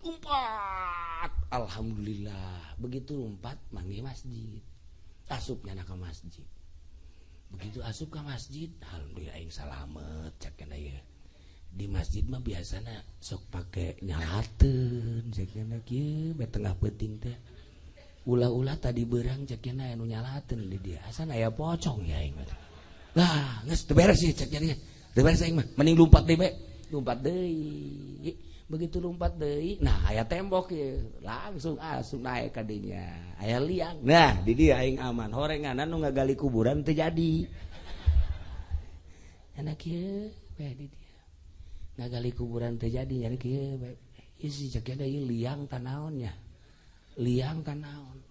Lumpat. Alhamdulillah. Begitu lumpat mangge masjid. Asup nyana ka masjid. Begitu asup ka masjid, alhamdulillah aing salamet cakna ya. Di masjid mah biasana sok pake nyalateun cakna kieu bae tengah peuting teh. Ulah-ulah tadi berang ceknya anu nyalateun di dia. Asan aya pocong ya aing mah. Lah, geus teu beres ieu ceknya dia. Teu beres aing mah, mending lumpat deui bae. Lumpat deui. Begitu lumpat deui, nah aya tembok ieu. Langsung asup naik ka dinya. Aya liang. Nah, di dia aing aman. Horenganan nu ngagali kuburan teu jadi. Enak ieu bae di dia. Ngagali kuburan teu jadi nya kieu bae. Ieu si ceknya ieu liang tanaonnya. Liang kanaon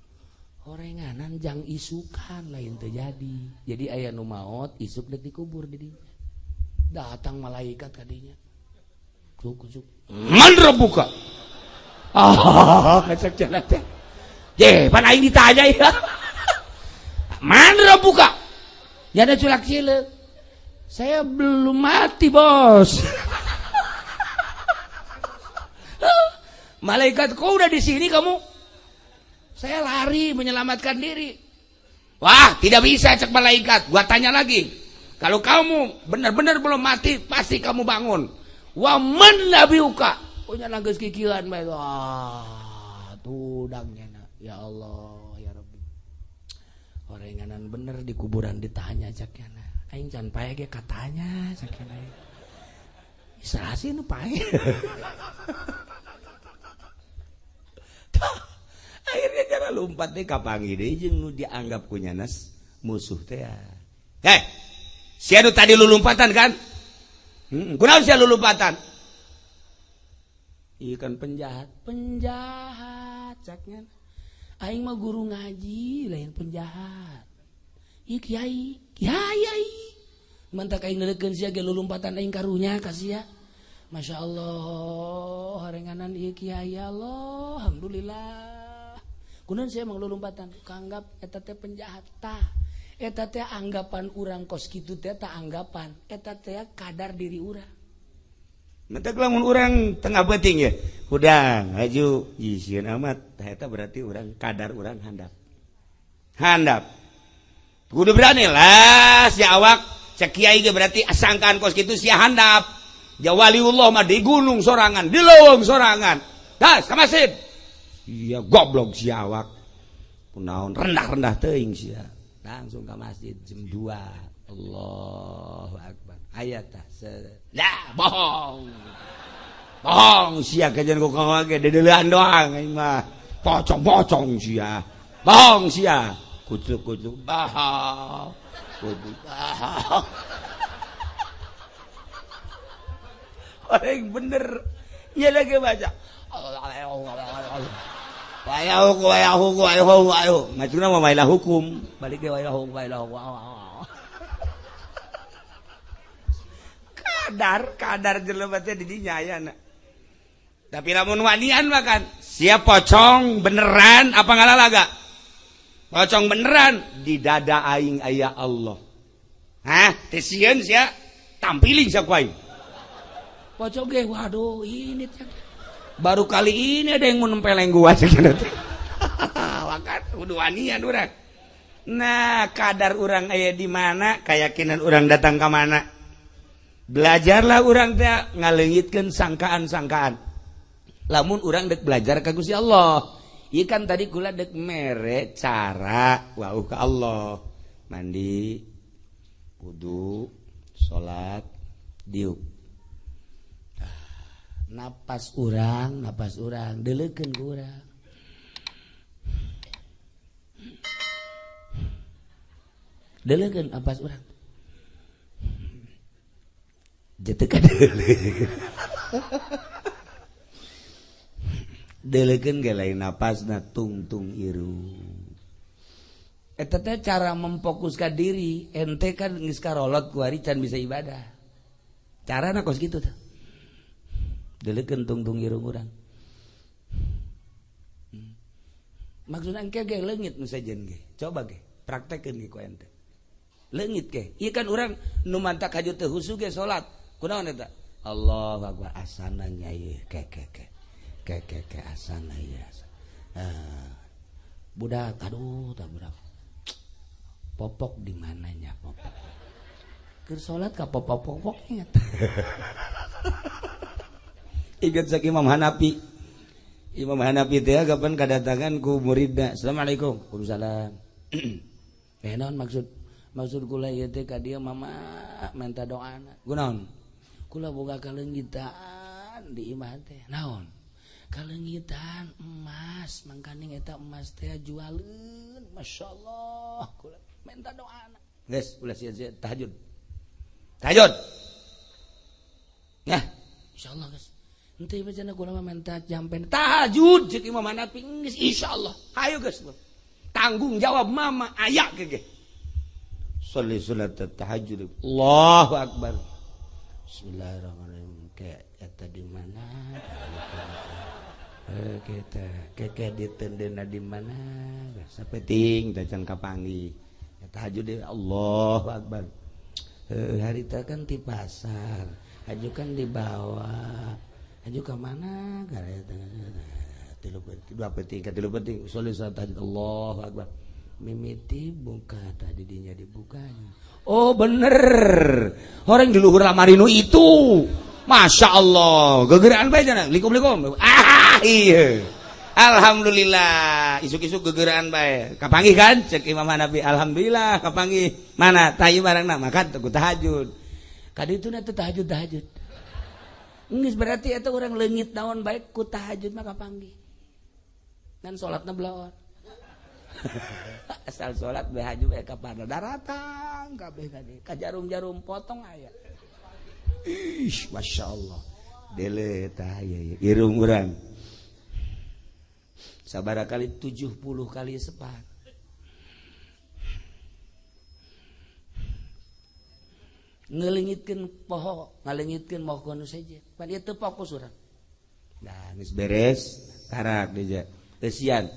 horenganan jang isukan lain terjadi. Jadi aya nu maot isuk deuk dikubur di dinya. Datang malaikat ka dinya. Cuk man rabbuka. Kacak jalan teh. Pan aing ditanya ya. Man rabbuka. Jana culak cileuk. Saya belum mati, Bos. Malaikat, kau udah di sini kamu? Saya lari menyelamatkan diri. Wah, tidak bisa, cek malaikat. Gua tanya lagi. Kalau kamu benar-benar belum mati, pasti kamu bangun. Wa man nabiuka. Punya nanggeus kikieuan bae. Wah, tudangnya. Ya Allah, ya Rabbi. Horenganan bener di kuburan ditanya cakna. Aing can pae ge katanya cakna. Saha sih nu pae? Akhirnya cara lompat teh kapangi deui jeung nu dianggap kunyanas musuh teh. Si anu tadi lulumpatan kan? Kunaon sia lulumpatan? Ieu kan penjahat caknya. Aing mah guru ngaji lain penjahat. Ieu kiai. Mantak aing neurekeun sia ge lulumpatan aing karunya ka sia. Masya Allah, harenganan ieu kiai Allah, alhamdulillah. Kunaon saya menglulumpatan, kanggap eta teh penjahat tah. Eta teh anggapan urang kos kitu teh tah anggapan, eta teh kadar diri urang. mentek lamun urang tengah beting ya udang haju sieun amat eta berarti urang kadar urang handap kudu berani lah si awak cek kiai ge berarti sangkaan kos kitu sia handap ja waliullah mah di gunung sorangan di leuweung sorangan das ka masjid iya goblok si awak kunaon rendah-rendah teuing sia langsung ke masjid jam 2 Allahu Akbar ayat tah dah bohong sia kajian ku kawa ge dedeulean doang aing mah pocong sia bohong sia kucuk bohong kucuk bohong orang bener iya lagi baca wayahu ngacuna mah wailah hukum balik ke wailahu kadar jelema teh di dinya ayana tapi lamun wanian mah kan sia pocong beneran apa ngalalaga pocong beneran di dada aing aya Allah hah teh sieun sia tampilin sia ku aing pocong ge waduh ini teh baru kali ini ada yang mau nempeleng gua cenah teh wakat kudu wanian urang nah kadar urang aya di mana keyakinan urang datang ka mana belajarlah urang teh ngaleungitkeun sangkaan-sangkaan lamun urang dek belajar ka Gusti Allah ieu kan tadi kula dek mere cara wauh ka Allah mandi wudu salat diuk napas urang deleukeun ku urang deleukeun napas urang jateu ka deleukeun ge lain napasna tungtung irung eta teh cara memfokuskan diri ente kan geus karolot ku ari can bisa ibadah carana kos kitu teh deleukeun tungtung irung urang maksudna engke ge leungit nu sajen ge coba ge praktekeun ge ku ente leungit ge ieu kan urang nu mantak haju teu husu ge salat kunaon eta Allahu akbar asana nyai ke asana ya budak aduh tah budak popok di mananya popok keur salat ka popok ingat ingat sak Imam Hanafi teh kapan kadatangan ku muridna assalamualaikum waalaikumsalam naon maksud kula ieu teh ka dieu mama minta doana kunaon kula boga kaleunggitan di imah teh naon kaleunggitan emas mangkaning eta emas teh jualeun masyaallah kula minta doana geus ulah sia-sia tahajud ya insyaallah geus henteu bacana kula mah minta jampen tahajud ceuk Imam Hanafi geus insyaallah hayu geus tanggung jawab mama aya ge sholli salat tahajud Allahu akbar bismillahirrahmanirrahim kayak eta di mana kita keke ditendena di mana sapeting dacan kapangi tahajud deui Allahu akbar hari teh kan di pasar ajukan di bawah aju ke mana gara dua penting sholli salat tahajud Allahu akbar mimiti buka tadi dinya dibukanya oh bener orang di luhur lamari nu itu masya Allah gegeraan bae cenah likum iya alhamdulillah isuk-isuk gegeraan bae kapanggih kan cek Imam Hanafi alhamdulillah kapanggih mana tayu barangna maka ku tahajud kadituna teh tahajud geus berarti eta urang leungit naon bae ku tahajud mah kapanggih ngan salatna belaon asal salat bae haju bae ka parna daratang kabeh tadi ka jarum-jarum potong aya ish masyaallah dele tah aya irung urang sabaraha kali 70 kali sepat ngelingitkeun poho ngalingitkeun moh nu saja pan ieu teu fokus urang nah geus beres karak deja teu sian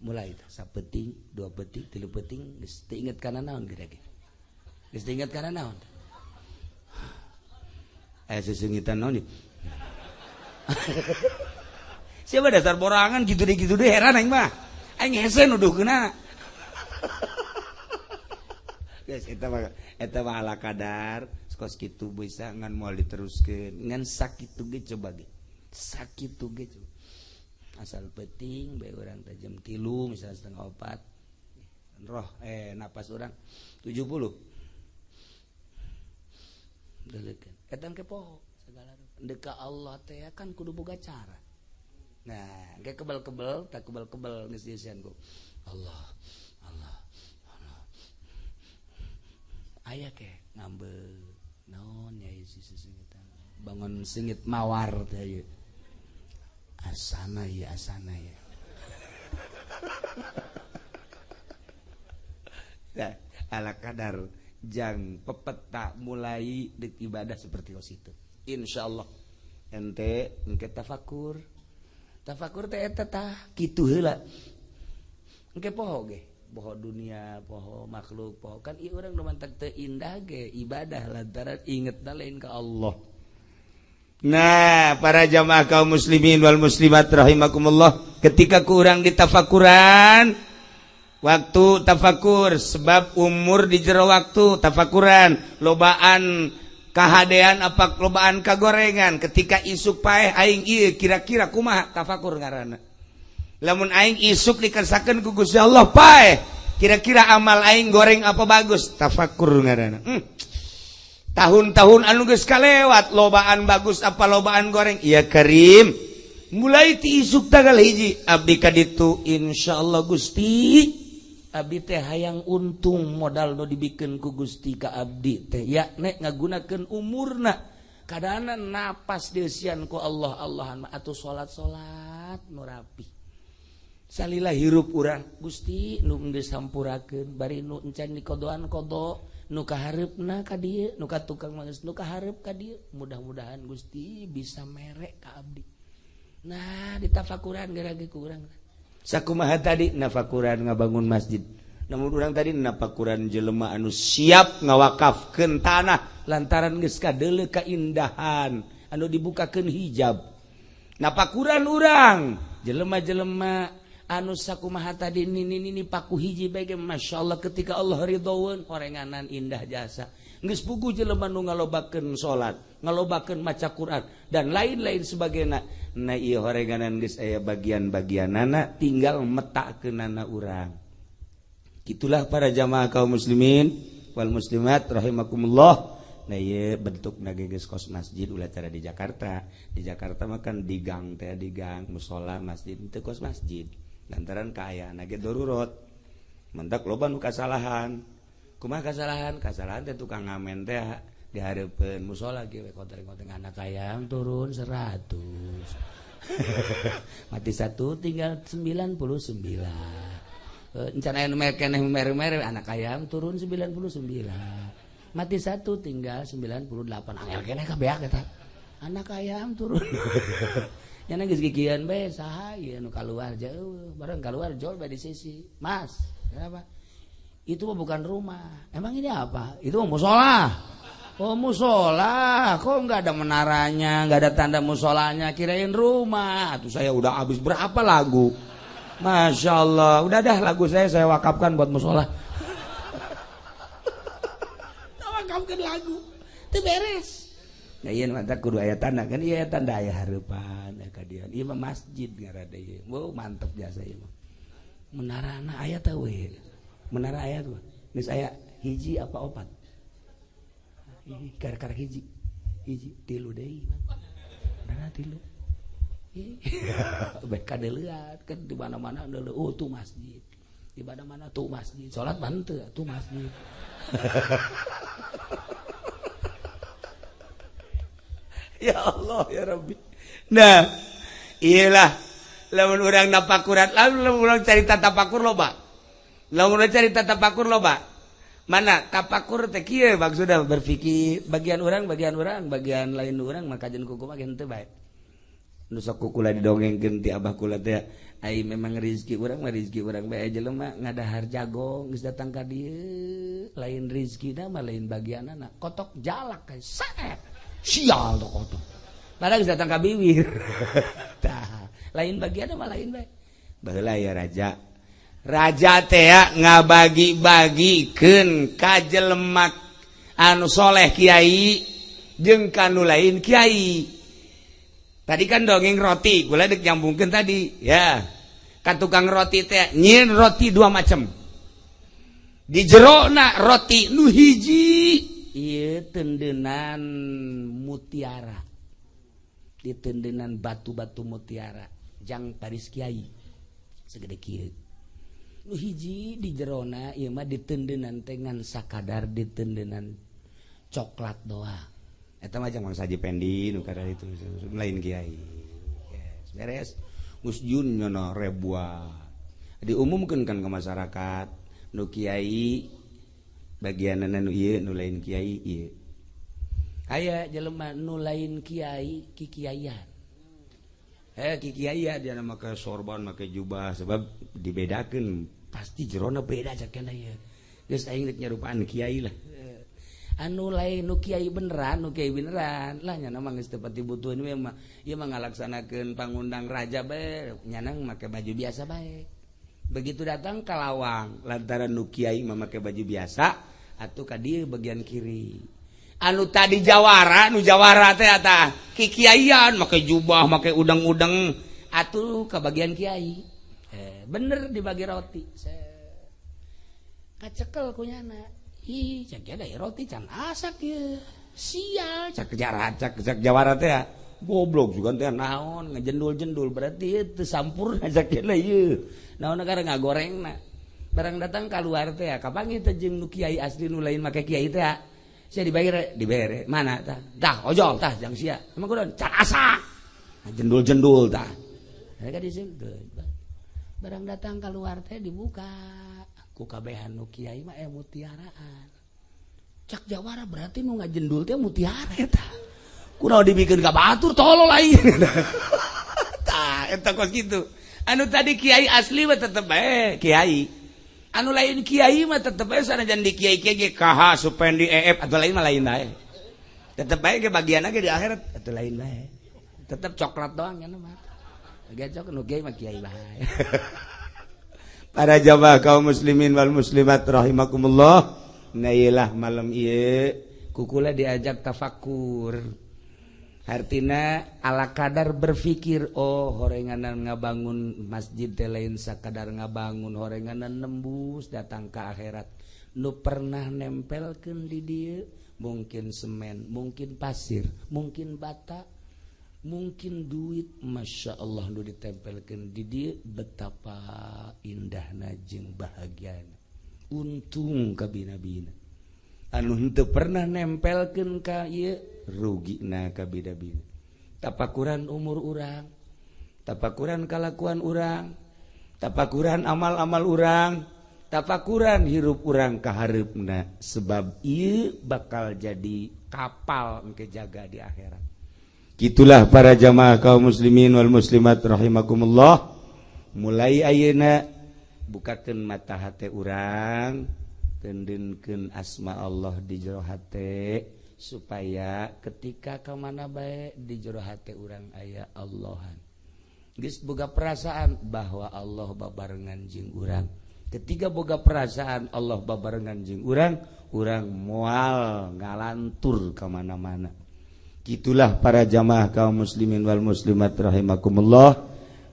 mulai sapeting 2 peting 3 peting geus teu inget kana naon kira-kira geus teu inget kana naon sesengitan naon siapa dasar borangan gitu deh heran aing mah aing hese nuduhkeuna guys eta mah ala kadar kos kitu bisa ngan moal diteruskeun ngan sakitu ge coba ge sakitu ge coba asal penting bae urang teh jam 3 misalnya 3:30 roh napas urang 70 deulekeun eta ke poho segala deuk ka Allah teh kan kudu boga cara nah ge kebel-kebel tak kebel-kebel geus dieuseun ku Allah aya ke ngambeu naon ya isi sesengitan bangun sengit mawar teh asana ya nah, ala kadar jang pepeta mulai dek ibadah seperti itu insyaallah ente engke tafakur teh eta tah kitu heula engke poho ge poho dunia poho makhluk poho kan ieu urang nu mantag teu indah ge ibadah lantaran ingetna lain ka Allah. Nah para jamaah kaum muslimin wal muslimat rahimakumullah ketika kurang ditafakuran waktu tafakur sebab umur di jero waktu tafakuran lobaan kahadean apa lobaan kagorengan ketika isuk paeh aing ieu kira-kira kumaha tafakur ngaranna lamun aing isuk dikersakeun ku Gusti Allah paeh kira-kira amal aing goreng apa bagus tafakur ngaranna tahun-tahun anu geus kalewat lobaan bagus apa lobaan goreng iya Karim mulai ti isuk tanggal hiji abdi ka ditu insyaallah Gusti abdi teh hayang untung modal nu dibikeun ku Gusti ka abdi teh ya nek ngagunakeun umurna kadana napas deusian ku Allahan mah atuh salat nu rapi salila hirup urang Gusti nu geus sampurakeun bari nu encan dikodoan kodo nu kahareupna ka dieu nu ka tukang mangeus nu kahareup ka dieu mudah-mudahan Gusti bisa merek ka abdi nah ditafakuran gara-gara ku urang sakumaha tadi nafakuran ngabangun masjid namun urang tadi nafakuran jelema anu siap ngawakafkeun tanah lantaran geus kadeuleu kaindahan anu dibukakeun hijab nafakuran urang jelema-jelema anu sakumaha tadi nini paku hiji bae masyaallah ketika Allah ridhoeun orenganan indah jasa geus puguh jelema nu ngalobakeun salat ngalobakeun maca Quran dan lain-lain sebagainya nah ieu orenganan geus aya bagian-bagianana tinggal metakeunana urang gitulah para jamaah kaum muslimin wal muslimat rahimakumullah nah ieu bentukna geus kos masjid ulah cara di Jakarta mah kan di gang teh di gang mushola masjid teu kos masjid lantaran kaayaan ge darurat mentak loba nu kasalahan kumaha kasalahan teh tukang ngamen teh di hareupeun mushola ge we konteng-konteng anak hayang turun 100 mati 1 tinggal 99 encan aya nu keneh mere-mere anak hayang turun 99 mati 1 tinggal 98 angel keneh kabeak eta anak hayang turun nya geus gigian bae saha ieu nu kaluar jauh bareng kaluar jauh bae di sisi mas kenapa itu mah bukan rumah emang ini apa itu musola oh musola kok enggak ada menaranya enggak ada tanda musolanya kirain rumah atuh saya udah habis berapa lagu Masya Allah udah dah lagu saya wakafkan buat musola wakafkan lagu itu beres nah iya mantap kudu aya tanda kan iya tanda aya hareupan ka dieu ieu mah masjid ngaranna ieu wow mantep jasa ieu mah menarana aya teh we menara aya tuh geus aya hiji apa opat kar hiji 3 deui menara 3 bae kadeuleut kan di mana-mana deuleu oh tuh masjid di mana-mana tuh masjid salat mah teu tuh masjid ya Allah ya Rabbi. Nah, iyalah lamun urang napakuran, lamun urang carita tapakur loba. Lamun urang carita tapakur loba. Mana tapakur teh kieu maksudna berpikir bagian urang, bagian lain urang maka jen kuku mah henteu bae. Nu sok kukula didongengkeun ti abah kula teh Ai memang rezeki urang mah rezeki urang bae jelema ngadahar jago geus datang ka dieu lain rezekina mah lain bagianna kotok jalak saet sial tuh kotok padahal geus datang ka bibir tah lain bagianna mah lain bae baheula ya raja teh ngabagi-bagikeun ka jelema anu soleh kiai jeung kanu lain kiai. Tadi kan dongeng roti, gula dek nyambungkeun tadi, ya. Kan tukang roti teh nyieun roti dua macam. Di jerona roti nu hiji ieu tendeunan mutiara. Di tendeunan batu-batu mutiara, jang Paris Kiai. Segede kieu. Nu hiji di jerona ieu mah ditendeunan teh ngan sakadar ditendeunan coklat doang. Eta mah jang Mang Saji Pendi nu kada itu lain kiai. Yes, beres. Gus Jun nyono rebua. Diumumkeun kan ke masyarakat nu kiai bagianna nu ieu nu lain kiai ieu. Aya jelema nu lain kiai kikiaian. Kikiaian dia make sorban make jubah sebab dibedakeun pasti jerona beda cakena ieu. Geus aing rek nyarupaan kiai lah. Anu lain nu kiai beneran lah nyana mah geus teu pati butuheun we mah ieu mah ngalaksanakeun pangundang raja bae nyanang make baju biasa bae begitu datang ka lawang lantaran nu kiai mah make baju biasa atuh ka dieu bagian kiri anu tadi jawara nu jawara teh eta kikiaian make jubah make udang-udang atuh ka bagian kiai bener dibagi roti kacekel kunyana ih cak ada roti can asak ya sial cak jawara teh goblok juga teh naon ngejendul-jendul berarti teu sampurna cak kena ieu naon negara ngagorengna barang datang keluar teh kapanggih teh jeung nu kiai asli nu lain make kiai teh sia dibayar mana tah ojol tah jang sia emang kudu can asak jendul-jendul tah mereka disebut barang datang keluar teh dibuka kabehan nu kiai mah mutiaraan cak jawara berarti nu ngajendul teh mutiara eta kunaon dibikeun ka batur tolol lain tah eta kos kitu anu tadi kiai asli mah tetep bae kiai anu lain kiai mah tetep bae sanajan di kiai ge KH Supendi EF atuh lain mah lain bae tetep bae ge bagianna ge di akhirat atuh lain bae tetep coklat doang nya mah gecok nu kiai mah kiai bae. Para jamaah kaum muslimin wal muslimat rahimakumullah. Nailah malam ieu kukula diajak tafakur. Artina ala kadar berpikir horenganan ngabangun masjid teh lain sakadar ngabangun horenganan nembus datang ke akhirat. Nu pernah nempelkeun di dieu mungkin semen, mungkin pasir, mungkin bata, mungkin duit, masya Allah nu ditempelkeun di dieu betapa indahna jeung bahagiana. Untung ka bina-bina. Anu henteu pernah nempelkeun ka ieu rugina ka bina-bina. Tapakuran umur urang, tapakuran kalakuan urang, tapakuran amal-amal urang, tapakuran hirup urang ka hareupna sebab ieu bakal jadi kapal engke jaga di akhirat. Itulah para jamaah kaum muslimin wal muslimat rahimakumullah. Mulai ayeuna bukakeun mata hate urang, tendeunkeun asma Allah di jero hate supaya ketika ka mana bae di jero hate urang aya Allahan. Geus boga perasaan bahwa Allah babarengan jeung urang. Ketika boga perasaan Allah babarengan jeung urang, urang moal ngalantur ka mana-mana. Itulah para jamaah kaum muslimin wal muslimat rahimakumullah.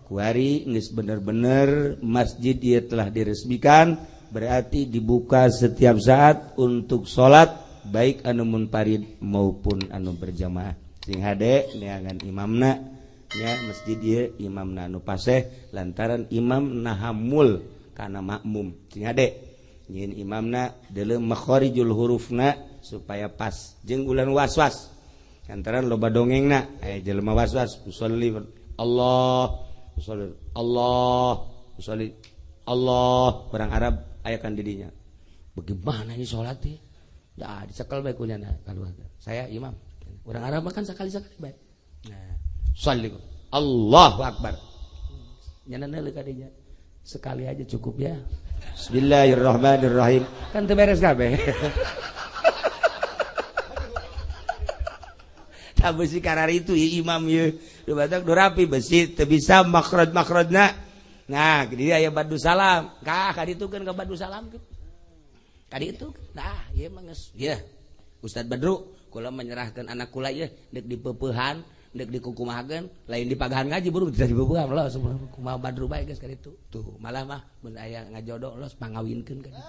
Kuari geus bener-bener masjid ieu telah diresmikan, berarti dibuka setiap saat untuk salat baik anu munfarid maupun anu berjamaah. Sing hade neangan imamna nya masjid ieu imamna anu paseh lantaran imam nahamul kana makmum. Sing hade nyieun imamna deuleu makharijul hurufna supaya pas jeung ulah was-was. Antaran loba dongengna jelema waswas usolli Allah usolli Allah usolli Allah orang Arab ayakan didinya bagaimana ini sholat ya dah dicekel bae kunyana keluarga saya imam orang Arab kan sekali-sekali bae nah sholli Allahu akbar nyanana kadinya sekali aja cukup ya. Bismillahirrahmanirrahim. Kan teu beres kabeh. Tah besi karari itu ieu imam ieu. Du batak du rapi besi teu bisa makhraj-makhrajna. Nah, di aya badu salam. Ka kaditukeun ka badu salam kieu. Kaditu. Nah, ieu mah geus. Ieu. Ustaz Badru, kula menyerahkeun anak kula ieu deuk dipeupehan, deuk dikukumahakeun, lain dipagahan ngaji burung tidak dipeupehan lo kumaha Badru bae geus kaditu. Tuh, malah mah mun aya ngajodoh los pangawinkeun kaditu.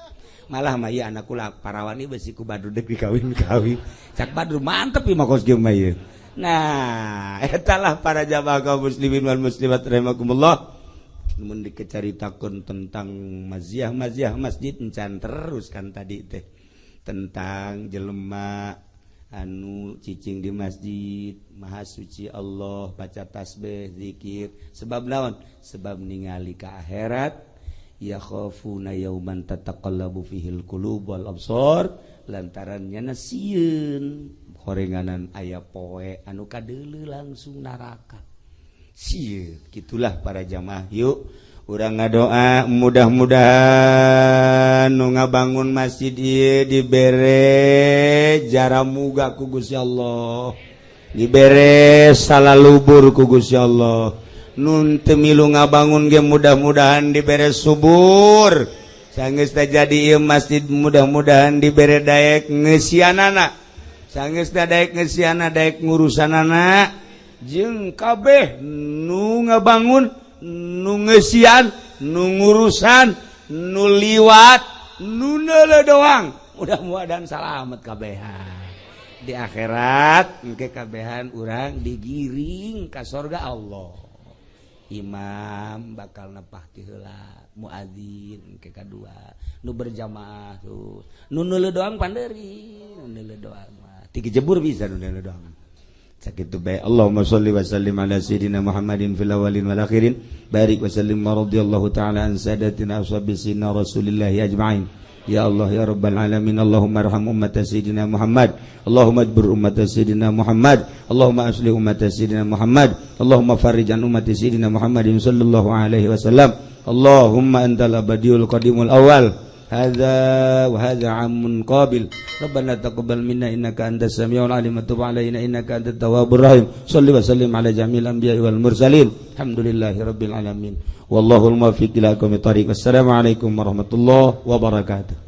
Malah mah ieu anak kula parawani besi ku Badru deuk dikawin-kawin. Cak Badru mantep ieu mah kos kieu mah ieu. Nah, eta lah para jamaah kaum muslimin wal muslimat rahimakumullah. Mun dikecaritakeun tentang maziah masjid encan terus kan tadi teh. Tentang jelema anu cicing di masjid maha suci Allah baca tasbih zikir sebab naon sebab ningali ka akhirat yakhafuna yauman tataqallabu fihil qulub wal absar lantaran nya sieun horenganan aya poe anu kadeuleu langsung neraka sieun gitulah para jamaah yuk urang ngadoa mudah-mudahan nu ngabangun masjid ieu dibere jaramuga ku Gusti Allah. Dibere salalubur ku Gusti Allah. Nun teu milu ngabangun ge mudah-mudahan dibere subur. Sanggeus teh jadi ieu masjid mudah-mudahan dibere daek ngeusianana. Sanggeus teh daek ngeusianana daek ngurusanana jeung kabeh nu ngabangun nu ngesian, nu ngurusan, nu liwat, nu neuleuh doang. Mudah-mudahan salamet kabehan. Di akhirat engke kabehan urang digiring ka sorga Allah. Imam bakal nepah ti heula, muadzin engke kadua, nu berjamaah tuh. Nu neuleuh doang pandeuri, nu neuleuh doang mah. Ti jebur bisa nu neuleuh doang. Sakitu bae Allahumma shalli wa sallim ala sayyidina Muhammadin fil awwalin wal akhirin barik wa sallim radhiyallahu ta'ala an sadatina ashabi sayyidina Rasulillah ajma'in ya Allah ya rabbal alamin Allahumma arham ummat sayyidina Muhammad Allahumma ajbur ummat sayyidina Muhammad Allahumma aslih ummat sayyidina Muhammad Allahumma farrij an ummat sayyidina Muhammadin sallallahu alaihi wasallam Allahumma antal abadiyul qadimul awal هذا وهذا عام قابل ربنا تقبل منا إنك أنت السميع العليم وتب علينا إنك أنت التواب الرحيم صل وسلم على جميع الأنبياء والمرسلين الحمد لله رب العالمين والله الموفق إلى أقوم الطريق والسلام عليكم ورحمة الله وبركاته.